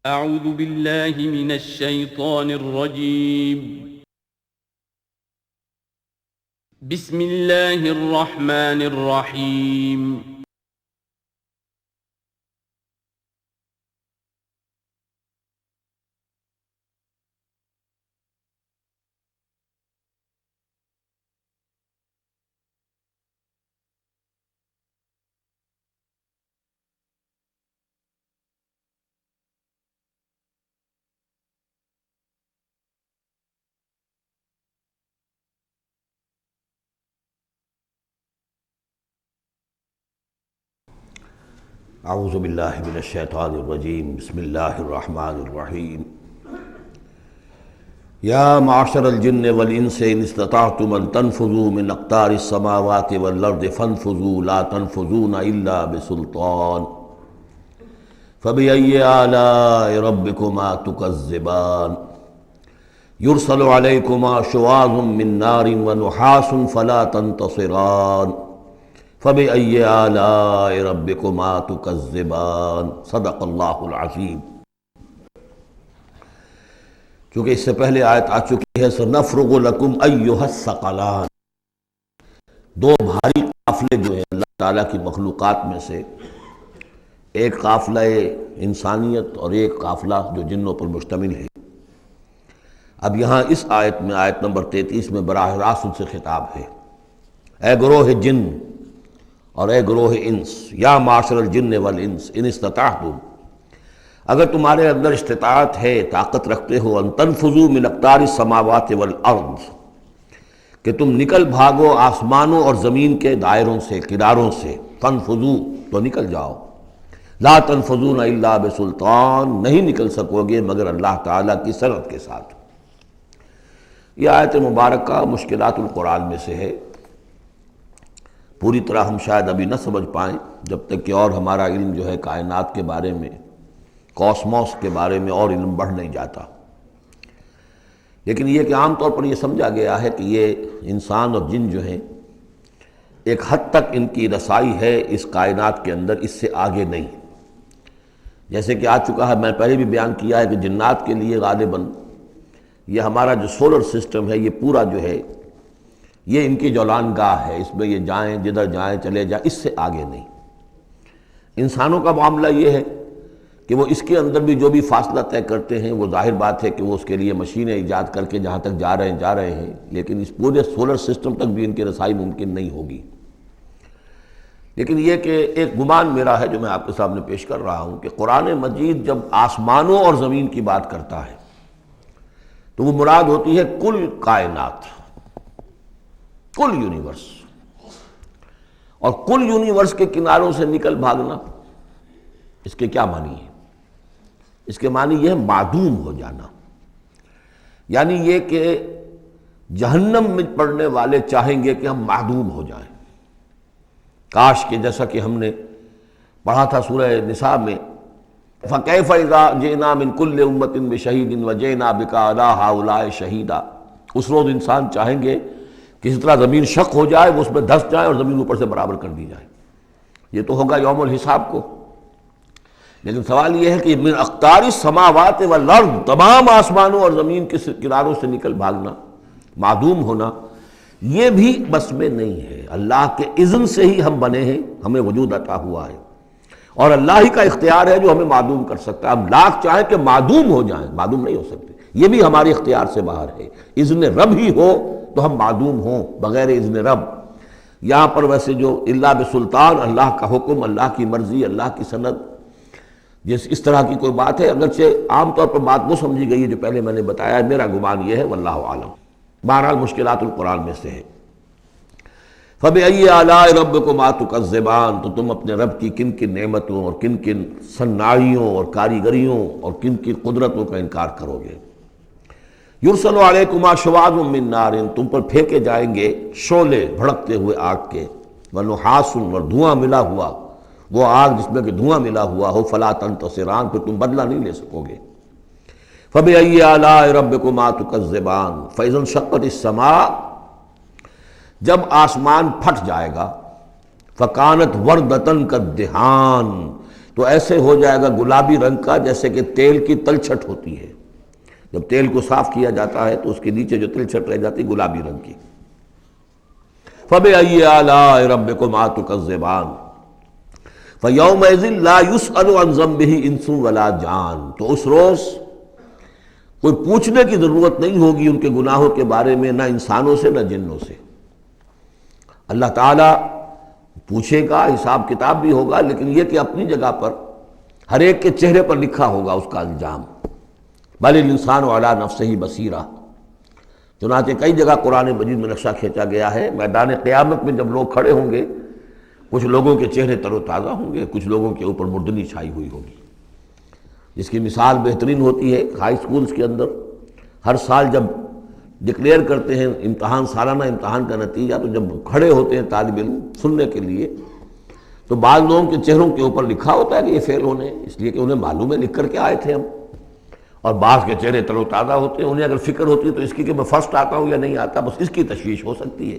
اعوذ باللہ من الشیطان الرجیم بسم اللہ الرحمن الرحیم اعوذ باللہ من الشیطان الرجیم بسم اللہ الرحمن الرحیم یا معشر الجن والانس ان استطعتم ان تنفذوا من اقطار السماوات والارض فانفذوا لا تنفذون الا بسلطان فبأي آلاء ربكما تكذبان يرسل عليكما شواظ من نار ونحاس فلا تنتصران فبأي آلاء ربكما تكذبان صدق اللہ العظیم۔ چونکہ اس سے پہلے آیت آ چکی ہے سنفرغ لکم ایھا الثقلان، دو بھاری قافلے جو ہیں اللہ تعالیٰ کی مخلوقات میں سے، ایک قافلہ انسانیت اور ایک قافلہ جو جنوں پر مشتمل ہے۔ اب یہاں اس آیت میں آیت نمبر 33 میں براہ راست ان سے خطاب ہے، اے گروہ جن اور اے گروہ انس، یا معاشر الجن والانس ان استطعتم، اگر تمہارے اندر استطاعت ہے، طاقت رکھتے ہو، ان تنفذوا من اقطار السماوات والارض، کہ تم نکل بھاگو آسمانوں اور زمین کے دائروں سے، کناروں سے، تنفذوا تو نکل جاؤ، لا تنفذون الا بسلطان، نہیں نکل سکو گے مگر اللہ تعالیٰ کی سند کے ساتھ۔ یہ آیت مبارکہ مشکلات القرآن میں سے ہے، پوری طرح ہم شاید ابھی نہ سمجھ پائیں جب تک کہ اور ہمارا علم جو ہے کائنات کے بارے میں، کاسموس کے بارے میں اور علم بڑھ نہیں جاتا۔ لیکن یہ کہ عام طور پر یہ سمجھا گیا ہے کہ یہ انسان اور جن جو ہیں ایک حد تک ان کی رسائی ہے اس کائنات کے اندر، اس سے آگے نہیں۔ جیسے کہ آ چکا ہے، میں پہلے بھی بیان کیا ہے کہ جنات کے لیے غالباً یہ ہمارا جو سولر سسٹم ہے یہ پورا جو ہے یہ ان کی جولان گاہ ہے، اس میں یہ جائیں جدھر جائیں چلے جائیں، اس سے آگے نہیں۔ انسانوں کا معاملہ یہ ہے کہ وہ اس کے اندر بھی جو بھی فاصلہ طے کرتے ہیں، وہ ظاہر بات ہے کہ وہ اس کے لیے مشینیں ایجاد کر کے جہاں تک جا رہے ہیں، لیکن اس پورے سولر سسٹم تک بھی ان کی رسائی ممکن نہیں ہوگی۔ لیکن یہ کہ ایک گمان میرا ہے جو میں آپ کے سامنے پیش کر رہا ہوں کہ قرآن مجید جب آسمانوں اور زمین کی بات کرتا ہے تو وہ مراد ہوتی ہے کل کائنات، کل یونیورس، اور کل یونیورس کے کناروں سے نکل بھاگنا، اس کے کیا معنی ہے؟ اس کے معنی یہ ہے معدوم ہو جانا، یعنی یہ کہ جہنم میں پڑنے والے چاہیں گے کہ ہم معدوم ہو جائیں۔ کاش کہ جیسا کہ ہم نے پڑھا تھا سورہ نساء میں، فَكَيْفَ إِذَا جِئْنَا مِن كُلِّ أُمَّةٍ بِشَهِيدٍ وَجِئْنَا بِكَ عَلَىٰ هَٰؤُلَاءِ شَهِيدًا، اس روز انسان چاہیں گے کہ اس طرح زمین شق ہو جائے، وہ اس میں دھس جائے اور زمین اوپر سے برابر کر دی جائے۔ یہ تو ہوگا یوم الحساب کو۔ لیکن سوال یہ ہے کہ من اقطار السماوات والارض، تمام آسمانوں اور زمین کے کناروں سے نکل بھاگنا، معدوم ہونا، یہ بھی بس میں نہیں ہے۔ اللہ کے اذن سے ہی ہم بنے ہیں، ہمیں وجود عطا ہوا ہے، اور اللہ ہی کا اختیار ہے جو ہمیں معدوم کر سکتا ہے۔ ہم لاکھ چاہیں کہ معدوم ہو جائیں، معدوم نہیں ہو سکتے، یہ بھی ہمارے اختیار سے باہر ہے۔ اذن رب ہی ہو تو ہم معدوم ہوں بغیر اذن رب۔ یہاں پر ویسے جو الا بسلطان، اللہ کا حکم، اللہ کی مرضی، اللہ کی سند، اس طرح کی کوئی بات ہے، اگرچہ عام طور پر بات وہ سمجھی گئی ہے جو پہلے میں نے بتایا، میرا گمان یہ ہے واللہ عالم۔ بہرحال مشکلات القرآن میں سے ہے۔ فَبِأَيِّ آلَاءِ رَبِّكُمَا تُكَذِّبَانِ، تو تم اپنے رب کی کن کن نعمتوں اور کن کن صناعیوں اور کاریگریوں اور کن کن قدرتوں کا انکار کرو گے۔ یرسل علیکما شواظ من نار، تم پر پھینکے جائیں گے شعلے بھڑکتے ہوئے آگ کے، ونحاس، اور دھواں ملا ہوا، وہ آگ جس میں کہ دھواں ملا ہوا ہو، فلا تنتصران، پھر تم بدلہ نہیں لے سکو گے۔ فبأي آلاء ربكما تكذبان، فإذا انشقت السماء، جب آسمان پھٹ جائے گا، فکانت وردۃ کالدہان، تو ایسے ہو جائے گا گلابی رنگ کا جیسے کہ تیل کی تلچھٹ ہوتی ہے، جب تیل کو صاف کیا جاتا ہے تو اس کے نیچے جو تلچھٹ رہ جاتی گلابی رنگ کی۔ فَبِأَيِّ آلَاءِ رَبِّكُمَا تُكَذِّبَانِ فَيَوْمَئِذٍ لَا يُسْأَلُ عَنْ ذَنبِهِ إِنسٌ وَلَا جَانٌ، تو اس روز کوئی پوچھنے کی ضرورت نہیں ہوگی ان کے گناہوں کے بارے میں، نہ انسانوں سے نہ جنوں سے۔ اللہ تعالیٰ پوچھے گا، حساب کتاب بھی ہوگا، لیکن یہ کہ اپنی جگہ پر ہر ایک کے چہرے پر لکھا ہوگا اس کا انجام۔ بل الانسان علی نفسہ بصیرہ، چنانچہ کئی جگہ قرآن مجید میں نقشہ کھینچا گیا ہے، میدان قیامت میں جب لوگ کھڑے ہوں گے، کچھ لوگوں کے چہرے تر و تازہ ہوں گے، کچھ لوگوں کے اوپر مردنی چھائی ہوئی ہوگی، جس کی مثال بہترین ہوتی ہے ہائی سکولز کے اندر۔ ہر سال جب ڈکلیئر کرتے ہیں امتحان، سالانہ امتحان کا نتیجہ، تو جب کھڑے ہوتے ہیں طالب علم سننے کے لیے، تو بعض لوگوں کے چہروں کے اوپر لکھا ہوتا ہے کہ یہ فیل ہونے، اس لیے کہ انہیں معلوم ہے لکھ کر کے آئے تھے ہم، اور بعض کے چہرے تر و تازہ ہوتے ہیں، انہیں اگر فکر ہوتی ہے تو اس کی کہ میں فرسٹ آتا ہوں یا نہیں آتا، بس اس کی تشویش ہو سکتی ہے،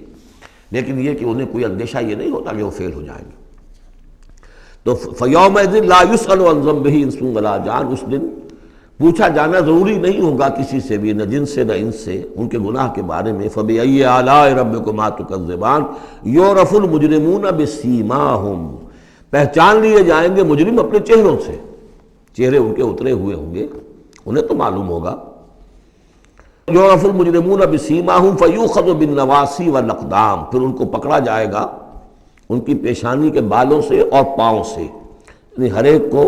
لیکن یہ کہ انہیں کوئی اندیشہ یہ نہیں ہوتا کہ وہ فیل ہو جائیں گے۔ تو فَيَوْمَئِذٍ لَا يُسْأَلُ عَنْ ذَنبِهِ إِنسٌ وَلَا جَانٌ، اس دن پوچھا جانا ضروری نہیں ہوگا کسی سے بھی، نہ جن سے نہ انس سے، ان کے گناہ کے بارے میں۔ فَبِأَيِّ آلَاءِ رَبِّكُمَا تُكَذِّبَانِ يُعْرَفُ الْمُجْرِمُونَ بِسِیمَاهُمْ، پہچان لیے جائیں گے مجرم اپنے چہروں سے، چہرے ان کے اترے ہوئے ہوں گے، انہیں تو معلوم ہوگا۔ یعرف المجرمون بسیماہم فیؤخذ بالنواصی والاقدام، پھر ان کو پکڑا جائے گا ان کی پیشانی کے بالوں سے اور پاؤں سے، یعنی ہر ایک کو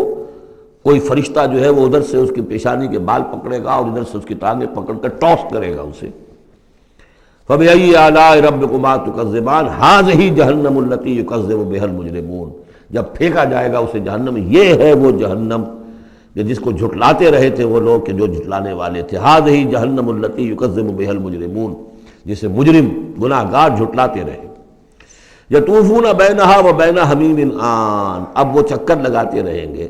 کوئی فرشتہ جو ہے وہ ادھر سے اس کی پیشانی کے بال پکڑے گا اور ادھر سے اس کی ٹانگیں پکڑ کر ٹاس کرے گا اسے۔ فَبِأَيِّ آلَاءِ رَبِّكُمَا تُكَذِّبَانِ هَٰذِهِ جَهَنَّمُ الَّتِي يُكَذِّبُ بِهَا الْمُجْرِمُونَ، جب پھینکا جائے گا اسے جہنم، یہ ہے وہ جہنم کہ جس کو جھٹلاتے رہے تھے وہ لوگ کہ جو جھٹلانے والے تھے۔ هَٰذِهِ جَهَنَّمُ الَّتِي يُكَذِّبُ بِهَا الْمُجْرِمُونَ، جسے مجرم گناہگار جھٹلاتے رہے۔ يَطُوفُونَ بَيْنَهَا وَبَيْنَ حَمِيمٍ آن، اب وہ چکر لگاتے رہیں گے،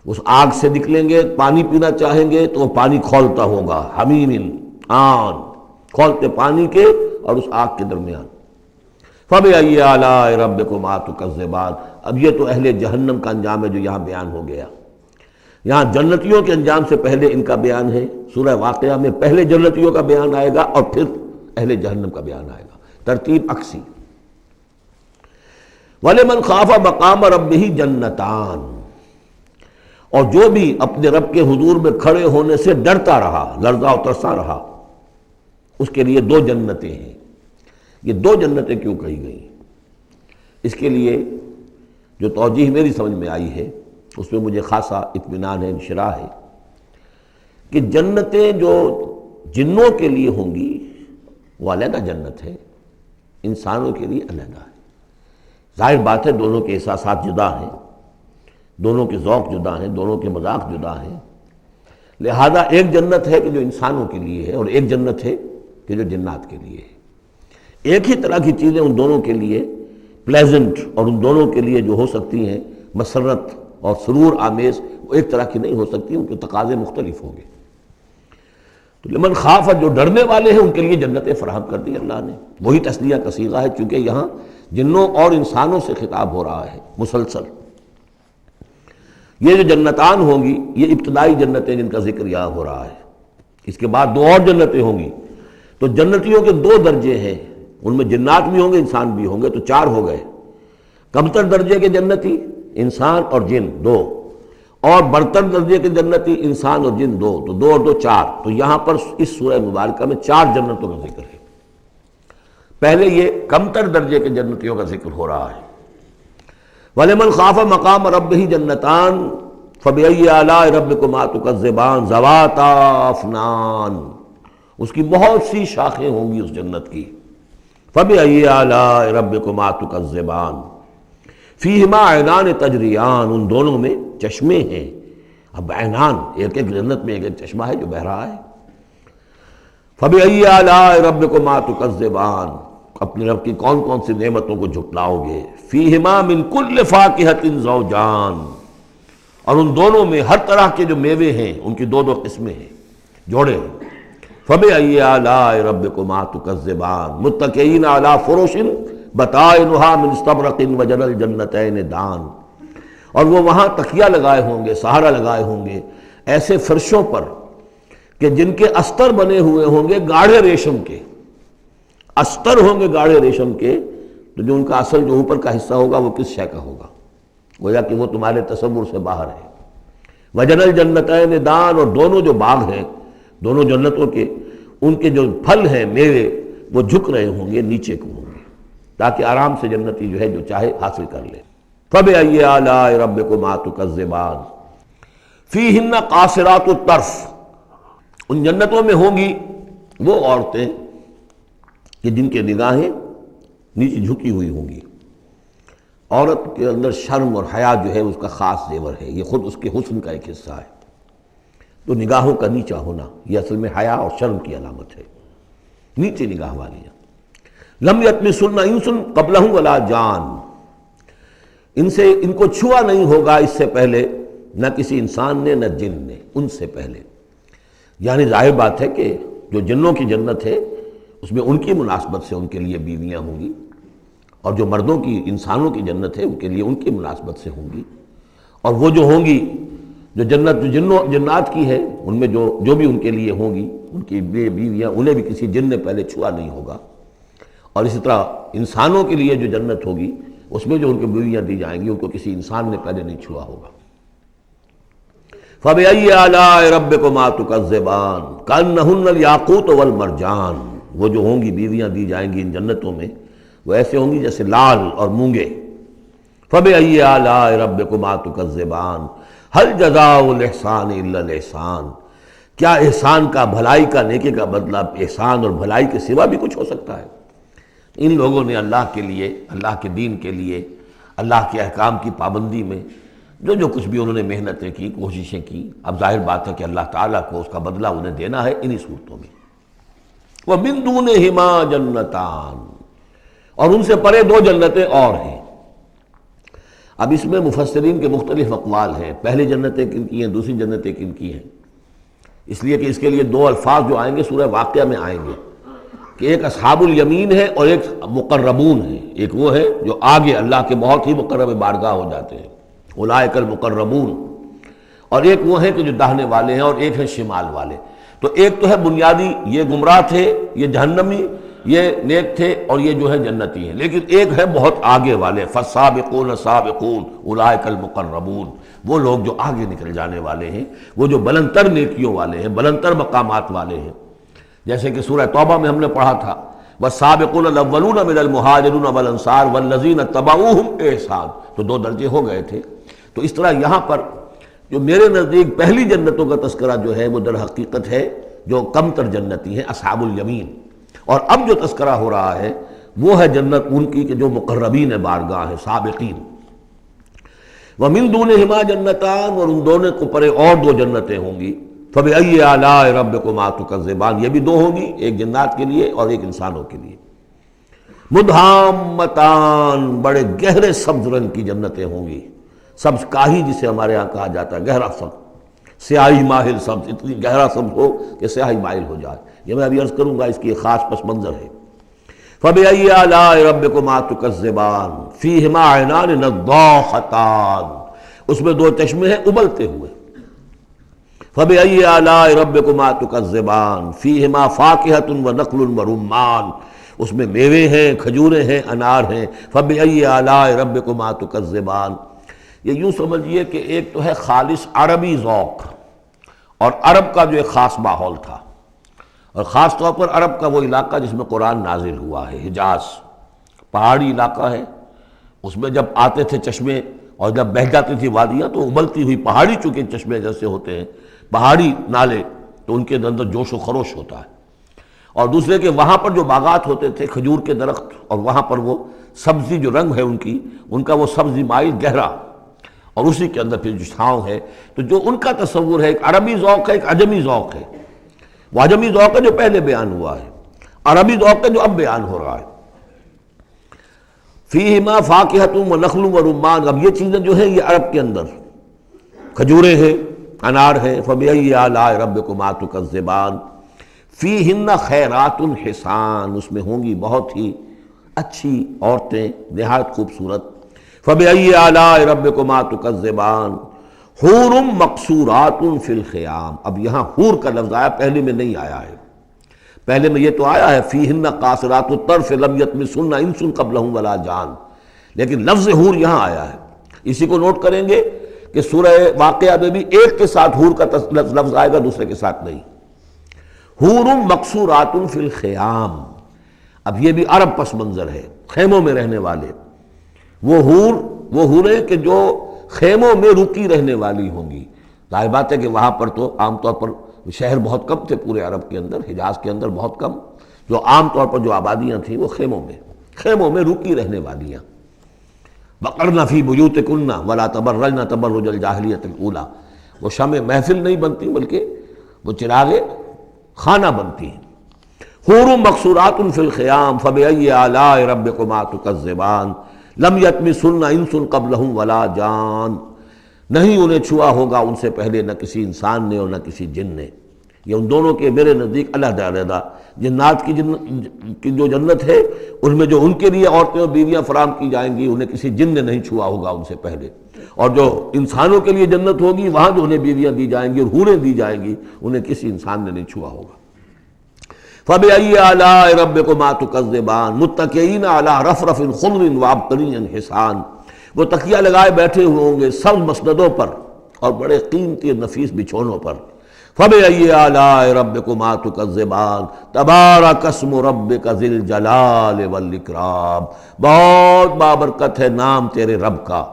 اس آگ سے نکلیں گے، پانی پینا چاہیں گے تو وہ پانی کھولتا ہوگا، حمیم آن، کھولتے پانی کے اور اس آگ کے درمیان۔ فَبِأَيِّ آلَاءِ رَبِّكُمَا تُكَذِّبَانِ، اب یہ تو اہل جہنم کا انجام ہے جو یہاں بیان ہو گیا۔ یہاں جنتیوں کے انجام سے پہلے ان کا بیان ہے، سورہ واقعہ میں پہلے جنتیوں کا بیان آئے گا اور پھر اہل جہنم کا بیان آئے گا، ترتیب عکسی۔ وَلِمَنْ خَافَ مَقَامَ رَبِّهِ جَنَّتَانِ، اور جو بھی اپنے رب کے حضور میں کھڑے ہونے سے ڈرتا رہا، لرزا و ترسا رہا، اس کے لیے دو جنتیں ہیں۔ یہ دو جنتیں کیوں کہی گئی؟ اس کے لیے جو توجیہ میری سمجھ میں آئی ہے اس میں مجھے خاصا اطمینان ہے، انشراح ہے، کہ جنتیں جو جنوں کے لیے ہوں گی وہ علیحدہ جنت ہے، انسانوں کے لیے علیحدہ ہے۔ ظاہر بات ہے دونوں کے احساسات جدا ہیں، دونوں کے ذوق جدا ہیں، دونوں کے مذاق جدا ہیں، لہذا ایک جنت ہے کہ جو انسانوں کے لیے ہے اور ایک جنت ہے کہ جو جنات کے لیے ہے۔ ایک ہی طرح کی چیزیں ان دونوں کے لیے پلیزنٹ اور ان دونوں کے لیے جو ہو سکتی ہیں مسرت اور سرور آمیز، وہ ایک طرح کی نہیں ہو سکتی، ان کے تقاضے مختلف ہوں گے۔ تو لمن خاف، جو ڈرنے والے ہیں ان کے لیے جنتیں فراہم کر دی اللہ نے، وہی تسلیہ کا صیغہ ہے، چونکہ یہاں جنوں اور انسانوں سے خطاب ہو رہا ہے مسلسل۔ یہ جو جنتان ہوں گی یہ ابتدائی جنتیں جن کا ذکر یہاں ہو رہا ہے، اس کے بعد دو اور جنتیں ہوں گی، تو جنتیوں کے دو درجے ہیں، ان میں جنات بھی ہوں گے انسان بھی ہوں گے، تو چار ہو گئے۔ کمتر درجے کے جنتی انسان اور جن دو، اور برتر درجے کے جنتی انسان اور جن دو، تو دو اور دو چار۔ تو یہاں پر اس سورہ مبارکہ میں چار جنتوں کا ذکر ہے۔ پہلے یہ کمتر درجے کے جنتیوں کا ذکر ہو رہا ہے۔ وَلِمَنْ خَافَ مَقَامَ رَبِّهِ جَنَّتَانِ فَبِأَيِّ آلَاءِ رَبِّكُمَا تُكَذِّبَانِ ذَوَاتَا أَفْنَانٍ، اس کی بہت سی شاخیں ہوں گی اس جنت کی۔ فَبِأَيِّ آلَاءِ رَبِّكُمَا تُكَذِّبَانِ فِيهِمَا عَيْنَانِ تَجْرِيَانِ، ان دونوں میں چشمے ہیں۔ اب عینان، ایک ایک جنت میں ایک ایک چشمہ ہے جو بہہ رہا ہے۔ فَبِأَيِّ آلَاءِ رَبِّكُمَا تُكَذِّبَانِ، اپنے رب کی کون کون سی نعمتوں کو جھٹلاؤ گے۔ فِيهِمَا مِن كُلِّ فَاكِهَةٍ زَوْجَانِ، اور ان دونوں میں ہر طرح کے جو میوے ہیں ان کی دو دو قسمیں ہیں، جوڑے ہیں۔ فَبِأَيِّ آلَاءِ رَبِّكُمَا تُكَذِّبَانِ مُتَّكِئِينَ عَلَىٰ فُرُشٍ بَطَائِنُهَا مِنْ اسْتَبْرَقٍ وَجَنَى الْجَنَّتَيْنِ دَانٍ، اور وہ وہاں تکیہ لگائے ہوں گے، سہارا لگائے ہوں گے ایسے فرشوں پر کہ جن کے استر بنے ہوئے ہوں گے گاڑھے ریشم کے، استر ہوں گے گاڑھے ریشم کے، تو جو ان کا اصل جو اوپر کا حصہ ہوگا وہ کس شے کا ہوگا؟ گویا کہ وہ تمہارے تصور سے باہر ہے۔ وجن الجنتین دان، اور دونوں جو باغ ہیں دونوں جنتوں کے، ان کے جو پھل ہیں میوے وہ جھک رہے ہوں گے، نیچے کو ہوں گے، تاکہ آرام سے جنتی جو ہے جو چاہے حاصل کر لے۔ فَبِأَيِّ آلَاءِ رَبِّكُمَا تُكَذِّبَانِ فِيهِنَّ قَاصِرَاتُ الطَّرْفِ، ان جنتوں میں ہوں گی وہ عورتیں کہ جن کے نگاہیں نیچے جھکی ہوئی ہوں گی۔ عورت کے اندر شرم اور حیا جو ہے اس کا خاص زیور ہے، یہ خود اس کے حسن کا ایک حصہ ہے۔ تو نگاہوں کا نیچا ہونا یہ اصل میں حیا اور شرم کی علامت ہے، نیچے نگاہ والیاں۔ لم یطمثن انس قبلہم ولا جان، ان کو چھوا نہیں ہوگا اس سے پہلے نہ کسی انسان نے نہ جن نے، ان سے پہلے۔ یعنی ظاہر بات ہے کہ جو جنوں کی جنت ہے اس میں ان کی مناسبت سے ان کے لیے بیویاں ہوں گی، اور جو مردوں کی انسانوں کی جنت ہے ان کے لیے ان کی مناسبت سے ہوں گی، اور وہ جو ہوں گی جو جنت جو جنات کی ہے ان میں جو بھی ان کے لیے ہوں گی ان کی بیویاں انہیں بھی کسی جن نے پہلے چھوا نہیں ہوگا، اور اسی طرح انسانوں کے لیے جو جنت ہوگی اس میں جو ان کو بیویاں دی جائیں گی ان کو کسی انسان نے پہلے نہیں چھوا ہوگا۔ فَبِأَيِّ آلَاءِ رَبِّكُمَا تُكَذِّبَانِ كَأَنَّهُنَّ الْيَاقُوتُ وَالْمَرْجَانُ، وہ جو ہوں گی بیویاں دی جائیں گی ان جنتوں میں وہ ایسے ہوں گی جیسے لال اور مونگے۔ فَبِأَيِّ آلَاءِ رَبِّكُمَا تُكَذِّبَانِ هَلْ جَزَاءُ الْإِحْسَانِ إِلَّا الْإِحْسَانُ، کیا احسان کا، بھلائی کا، نیکی کا بدلہ احسان اور بھلائی کے سوا بھی کچھ ہو سکتا ہے؟ ان لوگوں نے اللہ کے لیے، اللہ کے دین کے لیے، اللہ کے احکام کی پابندی میں جو کچھ بھی انہوں نے محنتیں کی، کوششیں کی، اب ظاہر بات ہے کہ اللہ تعالیٰ کو اس کا بدلہ انہیں دینا ہے انہی صورتوں میں۔ وَمِن دُونِهِمَا جَنَّتَانِ، اور ان سے پرے دو جنتیں اور ہیں۔ اب اس میں مفسرین کے مختلف اقوال ہیں، پہلی جنتیں کن کی ہیں، دوسری جنتیں کن کی ہیں، اس لیے کہ اس کے لیے دو الفاظ جو آئیں گے سورہ واقعہ میں آئیں گے کہ ایک اصحاب الیمین ہے اور ایک مقربون ہے۔ ایک وہ ہے جو آگے اللہ کے بہت ہی مقرب بارگاہ ہو جاتے ہیں، اولئک المقربون، اور ایک وہ ہے کہ جو داہنے والے ہیں، اور ایک ہے شمال والے۔ تو ایک تو ہے بنیادی، یہ گمراہ تھے، یہ جہنمی، یہ نیک تھے، اور یہ جو ہے جنتی ہیں، لیکن ایک ہے بہت آگے والے، فالسابقون السابقون اولئک المقربون، وہ لوگ جو آگے نکل جانے والے ہیں، وہ جو بلندتر نیکیوں والے ہیں، بلندتر مقامات والے ہیں۔ جیسے کہ سورہ توبہ میں ہم نے پڑھا تھا والسابقون الاولون من المہاجرین والانصار والذین اتبعوہم بإحسان، تو دو درجے ہو گئے تھے۔ تو اس طرح یہاں پر جو میرے نزدیک پہلی جنتوں کا تذکرہ جو ہے وہ در حقیقت ہے جو کم تر جنتی ہیں، اصحاب الیمین، اور اب جو تذکرہ ہو رہا ہے وہ ہے جنت ان کی کہ جو مقربین بارگاہ ہیں، سابقین۔ وَمِن دُونِهِمَا جَنَّتَانِ، اور ان دونوں کو پرے اور دو جنتیں ہوں گی۔ فَبِأَيِّ آلَاءِ رَبِّكُمَا تُكَذِّبَانِ، یہ بھی دو ہوں گی، ایک جنات کے لیے اور ایک انسانوں کے لیے۔ مُدْحَامَّتَانِ، بڑے گہرے سبز رنگ کی جنتیں ہوں گی، سبز کاہی جسے ہمارے ہاں کہا جاتا ہے، گہرا سبز، سیاہی مائل سبز، اتنی گہرا سبز ہو کہ سیاہی مائل ہو جائے۔ یہ میں ابھی عرض کروں گا، اس کی ایک خاص پس منظر ہے۔ فَبِأَيِّ آلَاءِ رَبِّكُمَا تُكَذِّبَانِ فِيهِمَا عَيْنَانِ نَضَّاخَتَانِ، اس میں دو چشمے ہیں ابلتے ہوئے۔ فَبِأَيِّ آلَاءِ رَبِّكُمَا تُكَذِّبَانِ فِيهِمَا فَاكِهَةٌ وَنَخْلٌ وَرُمَّانٌ، اس میں میوے ہیں، کھجوریں ہیں، انار ہیں۔ فَبِأَيِّ آلَاءِ رَبِّكُمَا تُكَذِّبَانِ، یہ یوں سمجھیے کہ ایک تو ہے خالص عربی ذوق، اور عرب کا جو ایک خاص ماحول تھا، اور خاص طور پر عرب کا وہ علاقہ جس میں قرآن نازل ہوا ہے، حجاز، پہاڑی علاقہ ہے، اس میں جب آتے تھے چشمے اور جب بہہ جاتی تھی وادیاں تو ابلتی ہوئی پہاڑی چونکہ چشمے جیسے ہوتے ہیں، پہاڑی نالے، تو ان کے اندر جوش و خروش ہوتا ہے۔ اور دوسرے کہ وہاں پر جو باغات ہوتے تھے کھجور کے درخت، اور وہاں پر وہ سبزی جو رنگ ہے ان کا وہ سبزی مائل گہرا، اور اسی کے اندر پھر جو چھاؤں ہے، تو جو ان کا تصور ہے ایک عربی ذوق ہے، ایک عجمی ذوق ہے۔ وہ عجمی ذوق ہے جو پہلے بیان ہوا ہے، عربی ذوق ہے جو اب بیان ہو رہا ہے۔ فیہما فاکہۃ ونخل ورمان، اب یہ چیزیں جو ہیں یہ عرب کے اندر کھجوریں ہیں، انار ہیں۔ فبأی آلاء ربکما تکذبان فیہن خیرات حسان، اس میں ہوں گی بہت ہی اچھی عورتیں، نہایت خوبصورت۔ فبأي آلاء ربكما تكذبان حور مقصورات فی الخیام. اب یہاں حور کا لفظ آیا، پہلے میں نہیں آیا ہے. پہلے میں یہ تو آیا ہے فیہن قاصرات الطرف لم یطمثن انس قبلہم ولا جان، لیکن لفظ حور یہاں آیا ہے. اسی کو نوٹ کریں گے کہ سورہ واقعہ میں بھی ایک کے ساتھ حور کا لفظ آئے گا، دوسرے کے ساتھ نہیں. حور مقصورات فی الخیام. اب یہ بھی عرب پس منظر ہے، خیموں میں رہنے والے. وہ حوریں کہ جو خیموں میں رکی رہنے والی ہوں گی. ظاہر بات ہے کہ وہاں پر تو عام طور پر شہر بہت کم تھے پورے عرب کے اندر، حجاز کے اندر بہت کم. جو عام طور پر جو آبادیاں تھیں وہ خیموں میں رکی رہنے والیاں. وقرن فی بیوتکن ولا تبرجن تبرج الجاہلیۃ الاولی. وہ شمع محفل نہیں بنتی بلکہ وہ چراغ خانہ بنتی ہیں. حور مقصورات فی الخیام فبأی آلاء ربکما تکذبان لم یطمثن انس قبلہم ولا جان. نہیں انہیں چھوا ہوگا ان سے پہلے نہ کسی انسان نے اور نہ کسی جن نے. یہ ان دونوں کے میرے نزدیک علیحدہ علیحدہ. جنات کی جو جنت ہے ان میں جو ان کے لیے عورتیں اور بیویاں فراہم کی جائیں گی انہیں کسی جن نے نہیں چھوا ہوگا ان سے پہلے. اور جو انسانوں کے لیے جنت ہوگی وہاں جو انہیں بیویاں دی جائیں گی اور حوریں دی جائیں گی انہیں کسی انسان نے نہیں چھوا ہوگا. فبأي آلاء ربكما تكذبان متكئين على رفرف خضر وعبقري حسان. وہ تکیہ لگائے بیٹھے ہوئے ہوں گے سب مسندوں پر اور بڑے قیمتی اور نفیس بچھونوں پر. فبأي آلاء ربكما تكذبان تبارك اسم ربك ذي الجلال والإكرام. بہت بابرکت ہے نام تیرے رب کا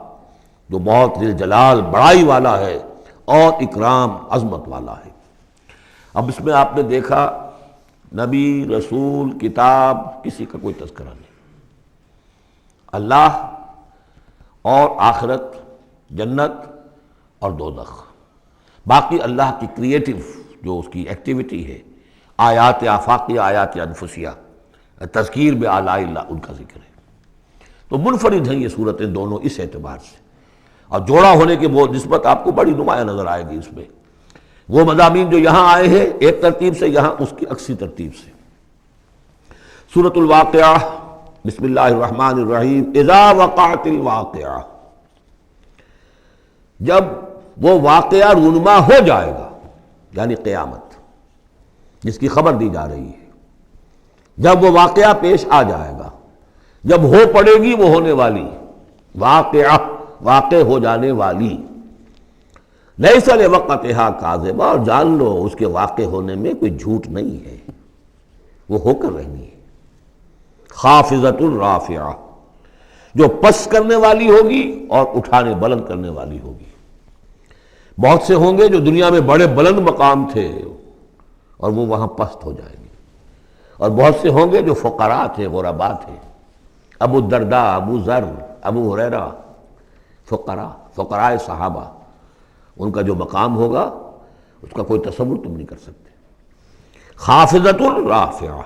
جو بہت ذی الجلال بڑائی والا ہے اور اکرام عظمت والا ہے. اب اس میں آپ نے دیکھا نبی رسول کتاب کسی کا کوئی تذکرہ نہیں. اللہ اور آخرت، جنت اور دوزخ. باقی اللہ کی کریٹو جو اس کی ایکٹیویٹی ہے، آیات آفاقیہ، آیات انفسیہ، تذکیر بآلاء اللہ، ان کا ذکر ہے. تو منفرد ہیں یہ صورتیں دونوں اس اعتبار سے. اور جوڑا ہونے کی وہ نسبت آپ کو بڑی نمایاں نظر آئے گی اس میں. وہ مضامین جو یہاں آئے ہیں ایک ترتیب سے، یہاں اس کی عکسی ترتیب سے. سورۃ الواقعہ، بسم اللہ الرحمن الرحیم. اذا وقعت الواقعہ، جب وہ واقعہ رونما ہو جائے گا، یعنی قیامت جس کی خبر دی جا رہی ہے. جب وہ واقعہ پیش آ جائے گا، جب ہو پڑے گی وہ ہونے والی واقعہ، واقع ہو جانے والی. لیس لوقتہا کاذبہ، اور جان لو اس کے واقع ہونے میں کوئی جھوٹ نہیں ہے، وہ ہو کر رہنی ہے. خافضۃ الرافعہ، جو پس کرنے والی ہوگی اور اٹھانے بلند کرنے والی ہوگی. بہت سے ہوں گے جو دنیا میں بڑے بلند مقام تھے اور وہ وہاں پست ہو جائیں گے، اور بہت سے ہوں گے جو فقراء تھے، غرباء تھے. ابو الدرداء، ابو ذر، ابو ہریرہ، فقراء صحابہ، ان کا جو مقام ہوگا اس کا کوئی تصور تم نہیں کر سکتے. خافضۃ الرافعہ،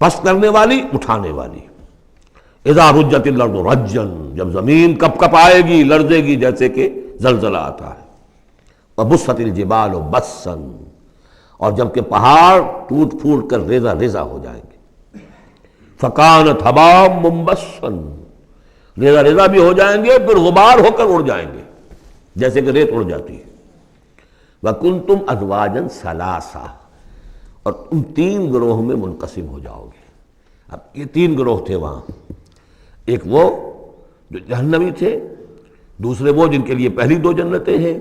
پس کرنے والی، اٹھانے والی. اذا رجت الارض رجا، جب زمین کپ کپ آئے گی، لرزے گی جیسے کہ زلزلہ آتا ہے. وبست الجبال بسا، اور جب کہ پہاڑ ٹوٹ پھوٹ کر ریزہ ریزہ ہو جائیں گے. فکانت حباء منبثا، ریزہ ریزہ بھی ہو جائیں گے، پھر غبار ہو کر اڑ جائیں گے جیسے کہ ریت اڑ جاتی ہے. وَكُنْتُمْ أَزْوَاجًا ثَلَاثًا، اور تم تین گروہ میں منقسم ہو جاؤ گے. اب یہ تین گروہ تھے وہاں. ایک وہ جو جہنمی تھے، دوسرے وہ جن کے لیے پہلی دو جنتیں ہیں،